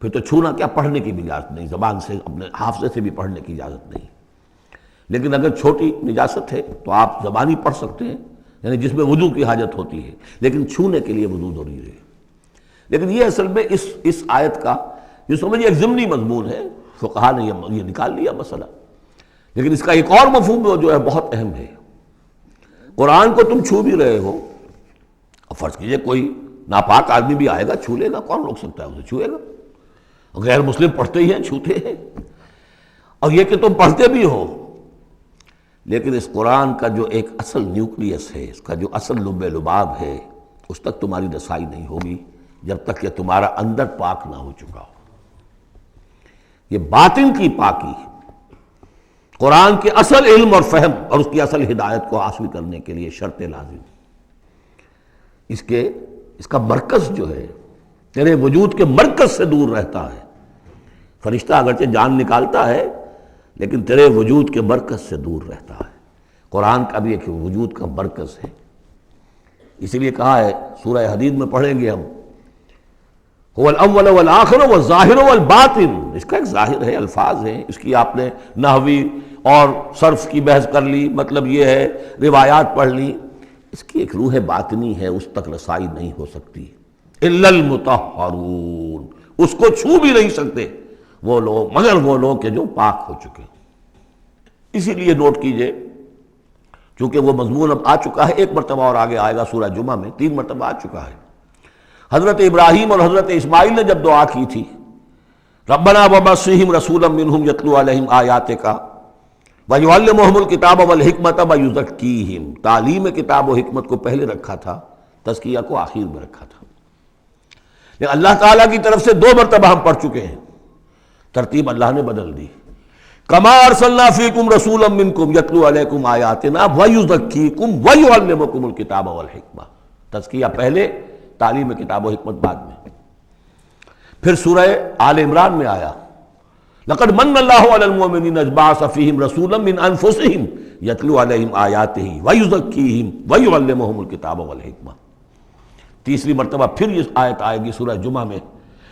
پھر تو چھونا کیا، پڑھنے کی بھی اجازت نہیں، زبان سے اپنے حافظے سے بھی پڑھنے کی اجازت نہیں. لیکن اگر چھوٹی نجاست ہے تو آپ زبانی پڑھ سکتے ہیں، یعنی جس میں وضو کی حاجت ہوتی ہے، لیکن چھونے کے لیے وضو ضروری ہے. لیکن یہ اصل میں اس آیت کا جو سمجھیے ایک ضمنی مضمون ہے، فقہا نے یہ نکال لیا مسئلہ. لیکن اس کا ایک اور مفہوم جو ہے بہت اہم ہے. قرآن کو تم چھو بھی رہے ہو، اور فرض کیجئے کوئی ناپاک آدمی بھی آئے گا چھو لے گا، کون روک سکتا ہے اسے، چھوئے گا. غیر مسلم پڑھتے ہی ہیں، چھوتے ہیں. اور یہ کہ تم پڑھتے بھی ہو، لیکن اس قرآن کا جو ایک اصل نیوکلیس ہے، اس کا جو اصل لب لباب ہے، اس تک تمہاری رسائی نہیں ہوگی جب تک کہ تمہارا اندر پاک نہ ہو چکا ہو. یہ باطن کی پاکی قرآن کے اصل علم اور فہم اور اس کی اصل ہدایت کو حاصل کرنے کے لیے شرط لازم. اس کا مرکز جو ہے تیرے وجود کے مرکز سے دور رہتا ہے. فرشتہ اگرچہ جان نکالتا ہے لیکن تیرے وجود کے مرکز سے دور رہتا ہے. قرآن کا بھی ایک وجود کا مرکز ہے. اسی لیے کہا ہے سورہ حدید میں پڑھیں گے ہم، هو الاول والآخر والظاہر والباطن. اس کا ایک ظاہر ہے، الفاظ ہیں، اس کی آپ نے نحوی اور صرف کی بحث کر لی، مطلب یہ ہے روایات پڑھ لی. اس کی ایک روح باطنی ہے، اس تک رسائی نہیں ہو سکتی. الا المطہرون، اس کو چھو بھی نہیں سکتے وہ لوگ مگر وہ لوگ کہ جو پاک ہو چکے. اسی لیے نوٹ کیجئے، چونکہ وہ مضمون اب آ چکا ہے، ایک مرتبہ اور آگے آئے گا سورہ جمعہ میں، 3 مرتبہ آ چکا ہے. حضرت ابراہیم اور حضرت اسماعیل نے جب دعا کی تھی ربنا وابعث فیہم رسولا منہم یتلو علیہم آیاتک ویعلمہم الکتاب والحکمۃ ویزکیہم، تعلیم کتاب و حکمت کو پہلے رکھا تھا، تزکیہ کو آخر میں رکھا تھا. لیکن اللہ تعالیٰ کی طرف سے 2 مرتبہ ہم پڑھ چکے ہیں، ترتیب اللہ نے بدل دی. کما ارسلنا فیکم رسولا منکم یتلو علیکم آیاتنا ویزکیکم ویعلمکم الکتاب والحکمہ. تزکیہ پہلے، تعلیم کتاب و حکمت بعد میں. پھر سورہ آل عمران میں آیا لقد من اللہ علی المؤمنین اذ بعث فیہم رسولا من انفسہم یتلو علیہم آیاتہ ویزکیہم ویعلمہم الکتاب والحکمہ. تیسری مرتبہ پھر یہ آیت آئے گی سورہ جمعہ میں،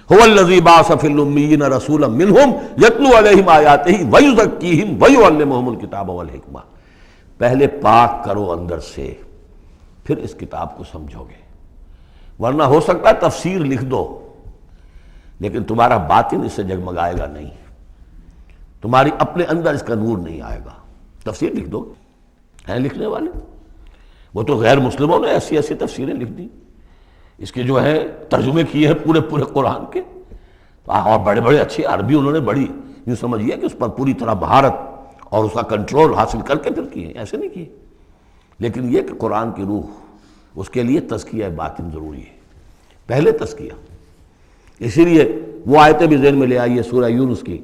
هو الذی بعث فی الامیین رسولا منہم یتلو علیہم آیاتہ ویزکیہم ویعلمہم الکتاب والحکمہ. پہلے پاک کرو اندر سے، پھر اس کتاب کو سمجھو گے. ورنہ ہو سکتا ہے تفسیر لکھ دو لیکن تمہارا باطن اس سے جگمگائے گا نہیں، تمہاری اپنے اندر اس کا نور نہیں آئے گا. تفسیر لکھ دو، ہیں لکھنے والے، وہ تو غیر مسلموں نے ایسی ایسی تفسیریں لکھ دی، اس کے جو ہے ترجمے کیے ہیں پورے قرآن کے، اور بڑے بڑے اچھے عربی انہوں نے بڑی یوں سمجھیے کہ اس پر پوری طرح مہارت اور اس کا کنٹرول حاصل کر کے پھر کیے، ایسے نہیں کیے. لیکن یہ کہ قرآن کی روح، اس کے لیے تزکیہ باطن ضروری ہے، پہلے تزکیہ. اسی لیے وہ آیتیں بھی ذہن میں لے آئیے سورہ یونس کی،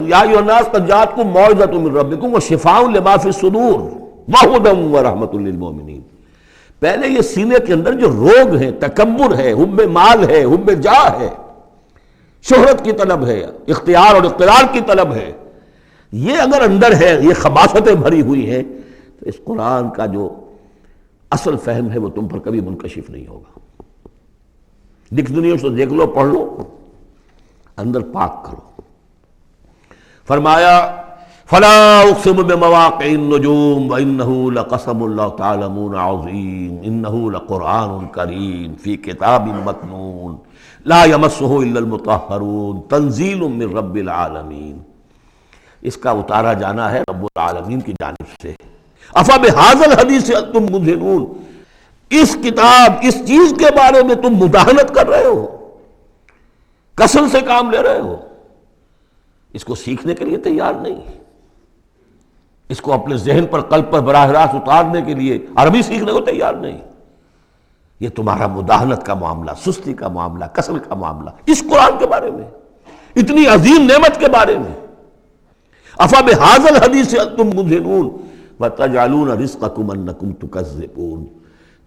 یا ایھا الناس قد جاءتکم موعظۃ من ربکم وشفاء لما فی الصدور وہدی ورحمۃ للمؤمنین. پہلے یہ سینے کے اندر جو روگ ہیں، تکبر ہے، حب مال ہے، حب جاہ ہے، شہرت کی طلب ہے، اختیار اور اقتدار کی طلب ہے، یہ اگر اندر ہے، یہ خباثتیں بھری ہوئی ہیں، تو اس قرآن کا جو اصل فہم ہے وہ تم پر کبھی منکشف نہیں ہوگا. ڈکشنری سے دیکھ لو، پڑھ لو، اندر پاک کرو. فرمایا فلا اقسم بمواقع النجوم وانه لقسم لو تعلمون عظیم انه لقرآن کریم فی کتاب مکنون لا یمسہ الا المطہرون تنزیل من رب العالمین. اس کا اتارا جانا ہے رب العالمین کی جانب سے. افبہذا الحدیث انتم مدہنون، اس کتاب، اس چیز کے بارے میں تم مداہنت کر رہے ہو، کسل سے کام لے رہے ہو، اس کو سیکھنے کے لیے تیار نہیں، اس کو اپنے ذہن پر، قلب پر براہ راست اتارنے کے لیے عربی سیکھنے کو تیار نہیں. یہ تمہارا مداہنت کا معاملہ، سستی کا معاملہ، کسل کا معاملہ، اس قرآن کے بارے میں، اتنی عظیم نعمت کے بارے میں. افبہذا الحدیث انتم مدہنون وَتَجْعَلُونَ رِزْقَكُمْ أَنَّكُمْ تُكَذِّبُونَ.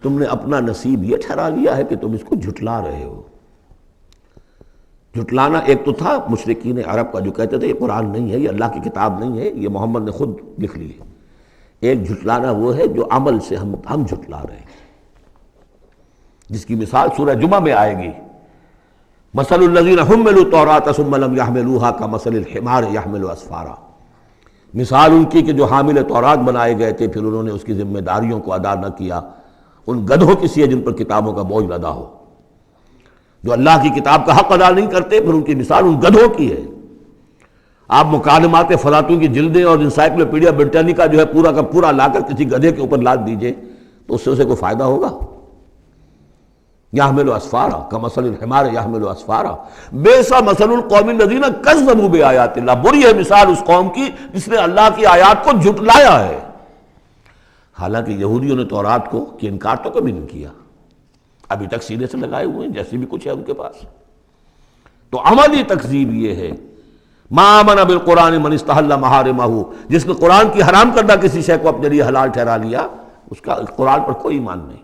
تم نے اپنا نصیب یہ ٹھہرا لیا ہے کہ تم اس کو جھٹلا رہے ہو. جھٹلانا ایک تو تھا مشرکین عرب کا جو کہتے تھے یہ قرآن نہیں ہے، یہ اللہ کی کتاب نہیں ہے، یہ محمد نے خود لکھ لی ہے. ایک جھٹلانا وہ ہے جو عمل سے ہم جھٹلا رہے ہیں، جس کی مثال سورہ جمعہ میں آئے گی، مثل الذین حملوا التوراۃ ثم لم يحملوها كمثل الحمار يحمل اسفارا، مثال ان کی کہ جو حامل تورات بنائے گئے تھے پھر انہوں نے اس کی ذمہ داریوں کو ادا نہ کیا، ان گدھوں کی سی ہے جن پر کتابوں کا بوجھ لدا ہو، جو اللہ کی کتاب کا حق ادا نہیں کرتے، پھر ان کی مثال ان گدھوں کی ہے۔ آپ مکالمات فلاطوں کی جلدیں اور انسائکلوپیڈیا برٹانیکا جو ہے پورا کا پورا لا کر کسی گدھے کے اوپر لاد دیجئے تو اس سے اسے کوئی فائدہ ہوگا؟ یحمل اسفارا کمثل الحمار یحمل اسفارا بئس مثل القوم الذین کذبوا بآیات اللہ، بری ہے مثال اس قوم کی جس نے اللہ کی آیات کو جھٹلایا ہے۔ حالانکہ یہودیوں نے تورات کو کہ انکار تو کبھی نہیں کیا، ابھی تک سینے سے لگائے ہوئے ہیں جیسے بھی کچھ ہے ان کے پاس۔ تو عملی تکذیب یہ ہے، ما آمن بالقرآن من استحل محارمہ، جس نے قرآن کی حرام کردہ کسی شے کو اپنے لیے حلال ٹھہرا لیا، اس کا قرآن پر کوئی ایمان نہیں۔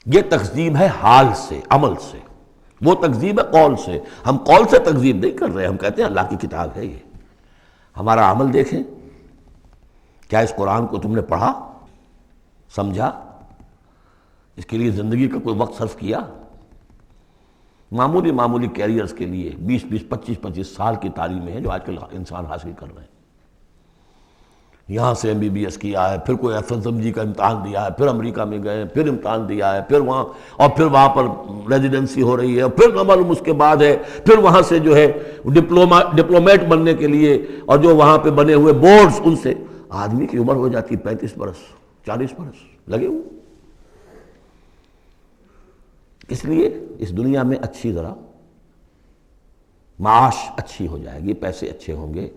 یہ تکذیب ہے حال سے، عمل سے، وہ تکذیب ہے قول سے۔ ہم قول سے تکذیب نہیں کر رہے، ہم کہتے ہیں اللہ کی کتاب ہے یہ، ہمارا عمل دیکھیں، کیا اس قرآن کو تم نے پڑھا، سمجھا، اس کے لیے زندگی کا کوئی وقت صرف کیا؟ معمولی کیریئرز کے لیے 20-25 سال کی تعلیمیں ہیں جو آج کل انسان حاصل کر رہے ہیں۔ یہاں سے MBBS کیا ہے، پھر کوئی FSMG کا امتحان دیا ہے، پھر امریکہ میں گئے، پھر امتحان دیا ہے، پھر وہاں پر ریزیڈنسی ہو رہی ہے، اور پھر معلوم اس کے بعد ہے، پھر وہاں سے جو ہے ڈپلومیٹ بننے کے لیے، اور جو وہاں پہ بنے ہوئے بورڈز، ان سے آدمی کی عمر ہو جاتی 35 برس 40 برس لگے ہوئے۔ اس لیے اس دنیا میں اچھی ذرا معاش اچھی ہو جائے گی، پیسے اچھے ہوں گے،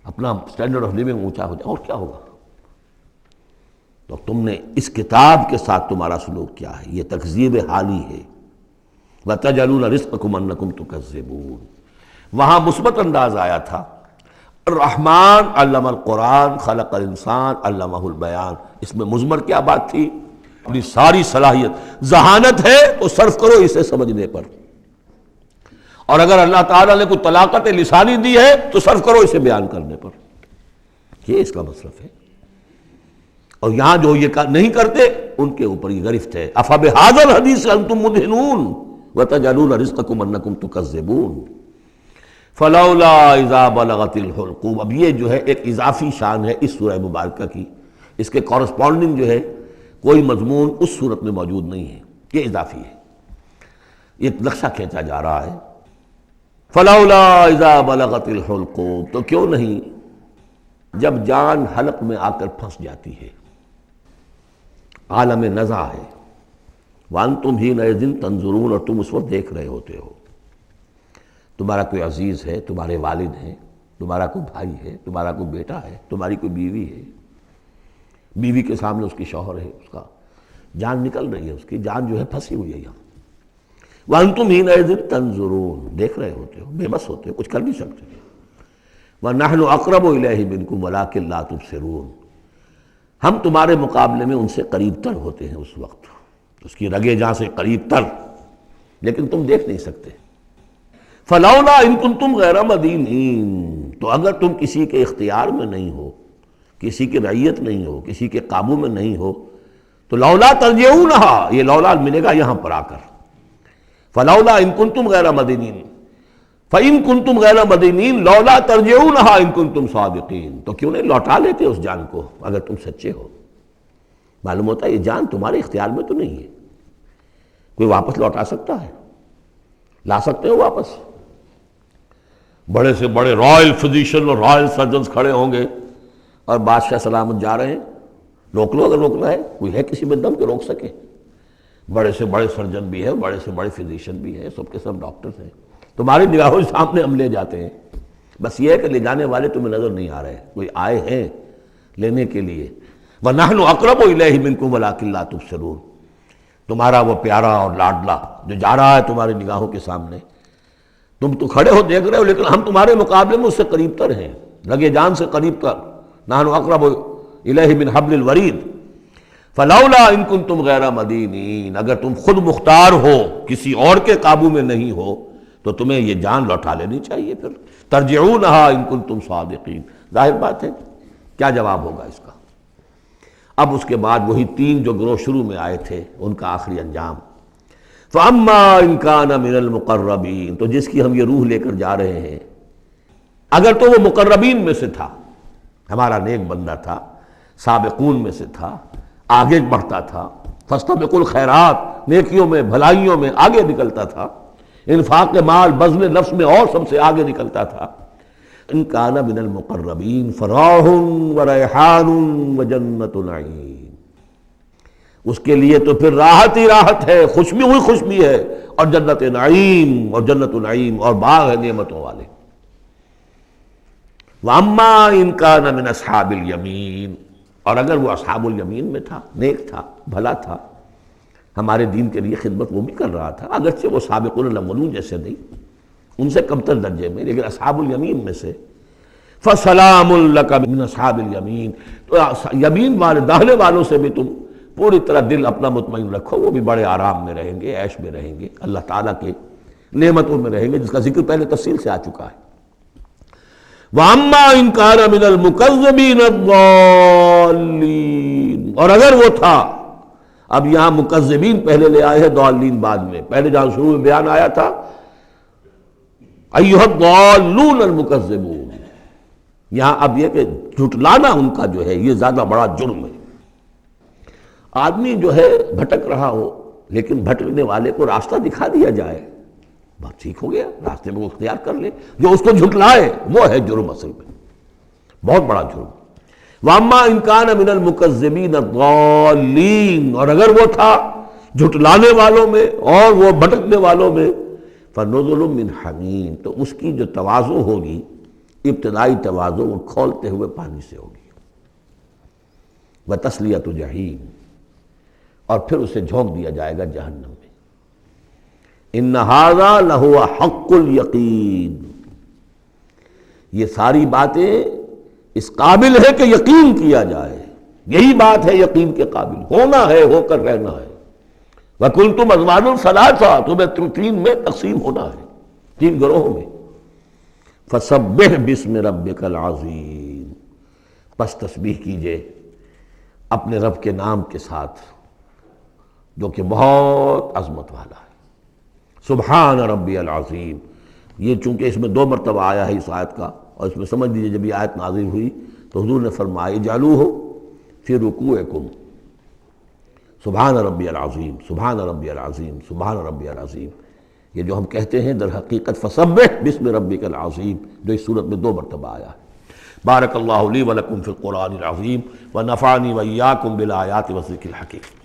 اپنا سٹینڈرڈ آف لیونگ اونچا ہو جائے، اور کیا ہوگا؟ تو تم نے اس کتاب کے ساتھ تمہارا سلوک کیا ہے، یہ تکذیب حالی ہے۔ وَتَجْعَلُونَ رِزْقَكُمْ أَنَّكُمْ تُكَذِّبُونَ، وہاں مثبت انداز آیا تھا، الرحمن علم القرآن خلق الانسان علمہ البیان، اس میں مضمر کیا بات تھی؟ اپنی ساری صلاحیت، ذہانت ہے تو صرف کرو اسے سمجھنے پر، اور اگر اللہ تعالیٰ نے کوئی طلاقت لسانی دی ہے تو صرف کرو اسے بیان کرنے پر، یہ اس کا مصرف ہے۔ اور یہاں جو یہ نہیں کرتے ان کے اوپر یہ گرفت ہے، افبہذا الحدیث انتم مدہنون وتجعلون رزقکم انکم تکذبون فلولا اذا بلغت الحلقوم۔ اب یہ جو ہے ایک اضافی شان ہے اس سورہ مبارکہ کی، اس کے کورسپونڈنگ جو ہے کوئی مضمون اس صورت میں موجود نہیں ہے، یہ اضافی ہے، ایک نقشہ کھینچا جا رہا ہے۔ فلولا اذا بلغت الحلقوم، تو کیوں نہیں جب جان حلق میں آ کر پھنس جاتی ہے، عالم نزع ہے، وانتم حینئذ تنظرون، اور تم اس وقت دیکھ رہے ہوتے ہو، تمہارا کوئی عزیز ہے، تمہارے والد ہیں، تمہارا کوئی بھائی ہے، تمہارا کوئی بیٹا ہے، تمہاری کوئی بیوی ہے، بیوی کے سامنے اس کی شوہر ہے، اس کا جان نکل رہی ہے، اس کی جان جو ہے پھنسی ہوئی ہے یہاں، وانتم حینئذ تنظرون، دیکھ رہے ہوتے ہو، بے بس ہوتے ہو، کچھ کر نہیں سکتے، وَنَحْنُ أَقْرَبُ إِلَيْهِ مِنْكُمْ وَلَٰكِن لَا تُبْصِرُونَ، ہم تمہارے مقابلے میں ان سے قریب تر ہوتے ہیں اس وقت، اس کی رگے جہاں سے قریب تر، لیکن تم دیکھ نہیں سکتے۔ فَلَوْلَا إِن كُنتُمْ غَيْرَ مَدِينِينَ، تو اگر تم کسی کے اختیار میں نہیں ہو، کسی کی رعیت نہیں ہو، کسی کے قابو میں نہیں ہو، تو لولا ترجعونہا، یہ لولا ملے گا یہاں پر آ کر، فلولا ان کنتم غیر مدینین، فَإِن كُنتُمْ غَيْرَ مَدِينِينَ لَوْلَا تَرْجِعُونَهَا إِن كُنتُمْ صَادِقِينَ، تو کیوں نہیں لوٹا لیتے اس جان کو اگر تم سچے ہو؟ معلوم ہوتا ہے یہ جان تمہارے اختیار میں تو نہیں ہے، کوئی واپس لوٹا سکتا ہے؟ لا سکتے ہو واپس؟ بڑے سے بڑے رائل فزیشین اور رائل سرجنز کھڑے ہوں گے اور بادشاہ سلامت جا رہے ہیں، روک لو اگر روکنا ہے، کوئی ہے کسی میں دم کے روک سکے؟ بڑے سے بڑے سرجن بھی ہے، بڑے سے بڑے فزیشین بھی ہے، سب کے سب ڈاکٹرز ہیں، تمہاری نگاہوں کے سامنے ہم لے جاتے ہیں، بس یہ ہے کہ لے جانے والے تمہیں نظر نہیں آ رہے، کوئی آئے ہیں لینے کے لیے۔ وَنَحْنُ أَقْرَبُ إِلَيْهِ مِنْكُمْ وَلَٰكِن لَا تُبْصِرُونَ، تمہارا وہ پیارا اور لاڈلا جو جا رہا ہے تمہاری نگاہوں کے سامنے، تم تو کھڑے ہو دیکھ رہے ہو، لیکن ہم تمہارے مقابلے میں اس سے قریب تر ہیں، لگے جان سے قریب تر، نَحْنُ أَقْرَبُ إِلَيْهِ مِنْ حَبْلِ الْوَرِيدِ فَلَوْلَا إِن كُنتُمْ غَيْرَ مَدِينِينَ، اگر تم خود مختار ہو، کسی اور کے قابو میں نہیں ہو، تو تمہیں یہ جان لوٹا لینی چاہیے، پھر ترجعونہا ان کنتم صادقین، ظاہر بات ہے کیا جواب ہوگا اس کا؟ اب اس کے بعد وہی 3 جو گروہ شروع میں آئے تھے ان کا آخری انجام، فَأَمَّا إِن كَانَ مِنَ الْمُقَرَّبِينَ، تو جس کی ہم یہ روح لے کر جا رہے ہیں، اگر تو وہ مقربین میں سے تھا، ہمارا نیک بندہ تھا، سابقون میں سے تھا، آگے بڑھتا تھا، فاستبقوا الخیرات، نیکیوں میں بھلائیوں میں آگے نکلتا تھا، انفاق مال بذل نفس میں اور سب سے آگے نکلتا تھا، ان کان من المقربین فراح وریحان وجنت نعیم، اس کے لیے تو پھر راحت ہی راحت ہے، خوشبی ہوئی خوشبی ہے، اور جنت نعیم، اور جنت نعیم اور باغ ہے نعمتوں والے۔ وَأَمَّا إِن كَانَ مِنْ أَصْحَابِ الْيَمِينَ، اور اگر وہ اصحاب الیمین میں تھا، نیک تھا، بھلا تھا، ہمارے دین کے لیے خدمت وہ بھی کر رہا تھا، اگرچہ وہ سابقون الاولون جیسے نہیں، ان سے کمتر درجے میں، لیکن اصحاب الیمین میں سے، فَسَلَامٌ لَكَ مِنْ أَصْحَابِ الْيَمِينَ، تو یمین والے داہنے والوں سے بھی تم پوری طرح دل اپنا مطمئن رکھو، وہ بھی بڑے آرام میں رہیں گے، عیش میں رہیں گے، اللہ تعالیٰ کے نعمتوں میں رہیں گے، جس کا ذکر پہلے تفصیل سے آ چکا ہے۔ وَأَمَّا إِن كَانَ مِنَ الْمُكَذِّبِينَ الضَّالِّينَ، اور اگر وہ تھا، اب یہاں مکذبین پہلے لے آئے ہیں، ضالین بعد میں، پہلے جہاں شروع میں بیان آیا تھا ایھا الضالون المکذبون، یہاں اب یہ کہ جھٹلانا ان کا جو ہے یہ زیادہ بڑا جرم ہے۔ آدمی جو ہے بھٹک رہا ہو لیکن بھٹکنے والے کو راستہ دکھا دیا جائے، بات ٹھیک ہو گیا، راستے میں وہ اختیار کر لے، جو اس کو جھٹلائے وہ ہے جرم، اصل میں بہت بڑا جرم۔ وَأَمَّا إِن كَانَ مِنَ الْمُكَذِّبِينَ الضَّالِّينَ، اور اگر وہ تھا جھٹلانے والوں میں اور وہ بھٹکنے والوں میں، فَنُزُلٌ مِّنْ حَمِيمٍ، تو اس کی جو تواضع ہوگی، ابتدائی تواضع، وہ کھولتے ہوئے پانی سے ہوگی، وَتَصْلِيَةُ جَحِيمٍ، اور پھر اسے جھونک دیا جائے گا جہنم میں۔ ان ھذا لہو حق الیقین، یہ ساری باتیں اس قابل ہے کہ یقین کیا جائے، یہی بات ہے یقین کے قابل، ہونا ہے، ہو کر رہنا ہے۔ وَكُنْتُمْ أَزْوَاجًا ثَلَاثًا، تمہیں 3 میں تقسیم ہونا ہے، 3 گروہوں میں۔ فَسَبِّحْ بِاسْمِ رَبِّكَ الْعَظِيمِ، پس تسبیح کیجئے اپنے رب کے نام کے ساتھ جو کہ بہت عظمت والا ہے۔ سبحان ربی العظیم، یہ چونکہ اس میں 2 مرتبہ آیا ہے اس آیت کا، اور اس میں سمجھ لیجیے جب یہ آیت نازل ہوئی تو حضور نے فرمایا اجعلوہ فی رکوعکم، سبحان ربی العظیم، سبحان ربی العظیم، سبحان ربی العظیم، یہ جو ہم کہتے ہیں در حقیقت فسبح باسم ربک العظیم، جو اس صورت میں 2 مرتبہ آیا ہے۔ بارک اللہ لی ولکم فی القرآن العظیم ونفعنی وإیاکم بالآیات والذکر الحکیم۔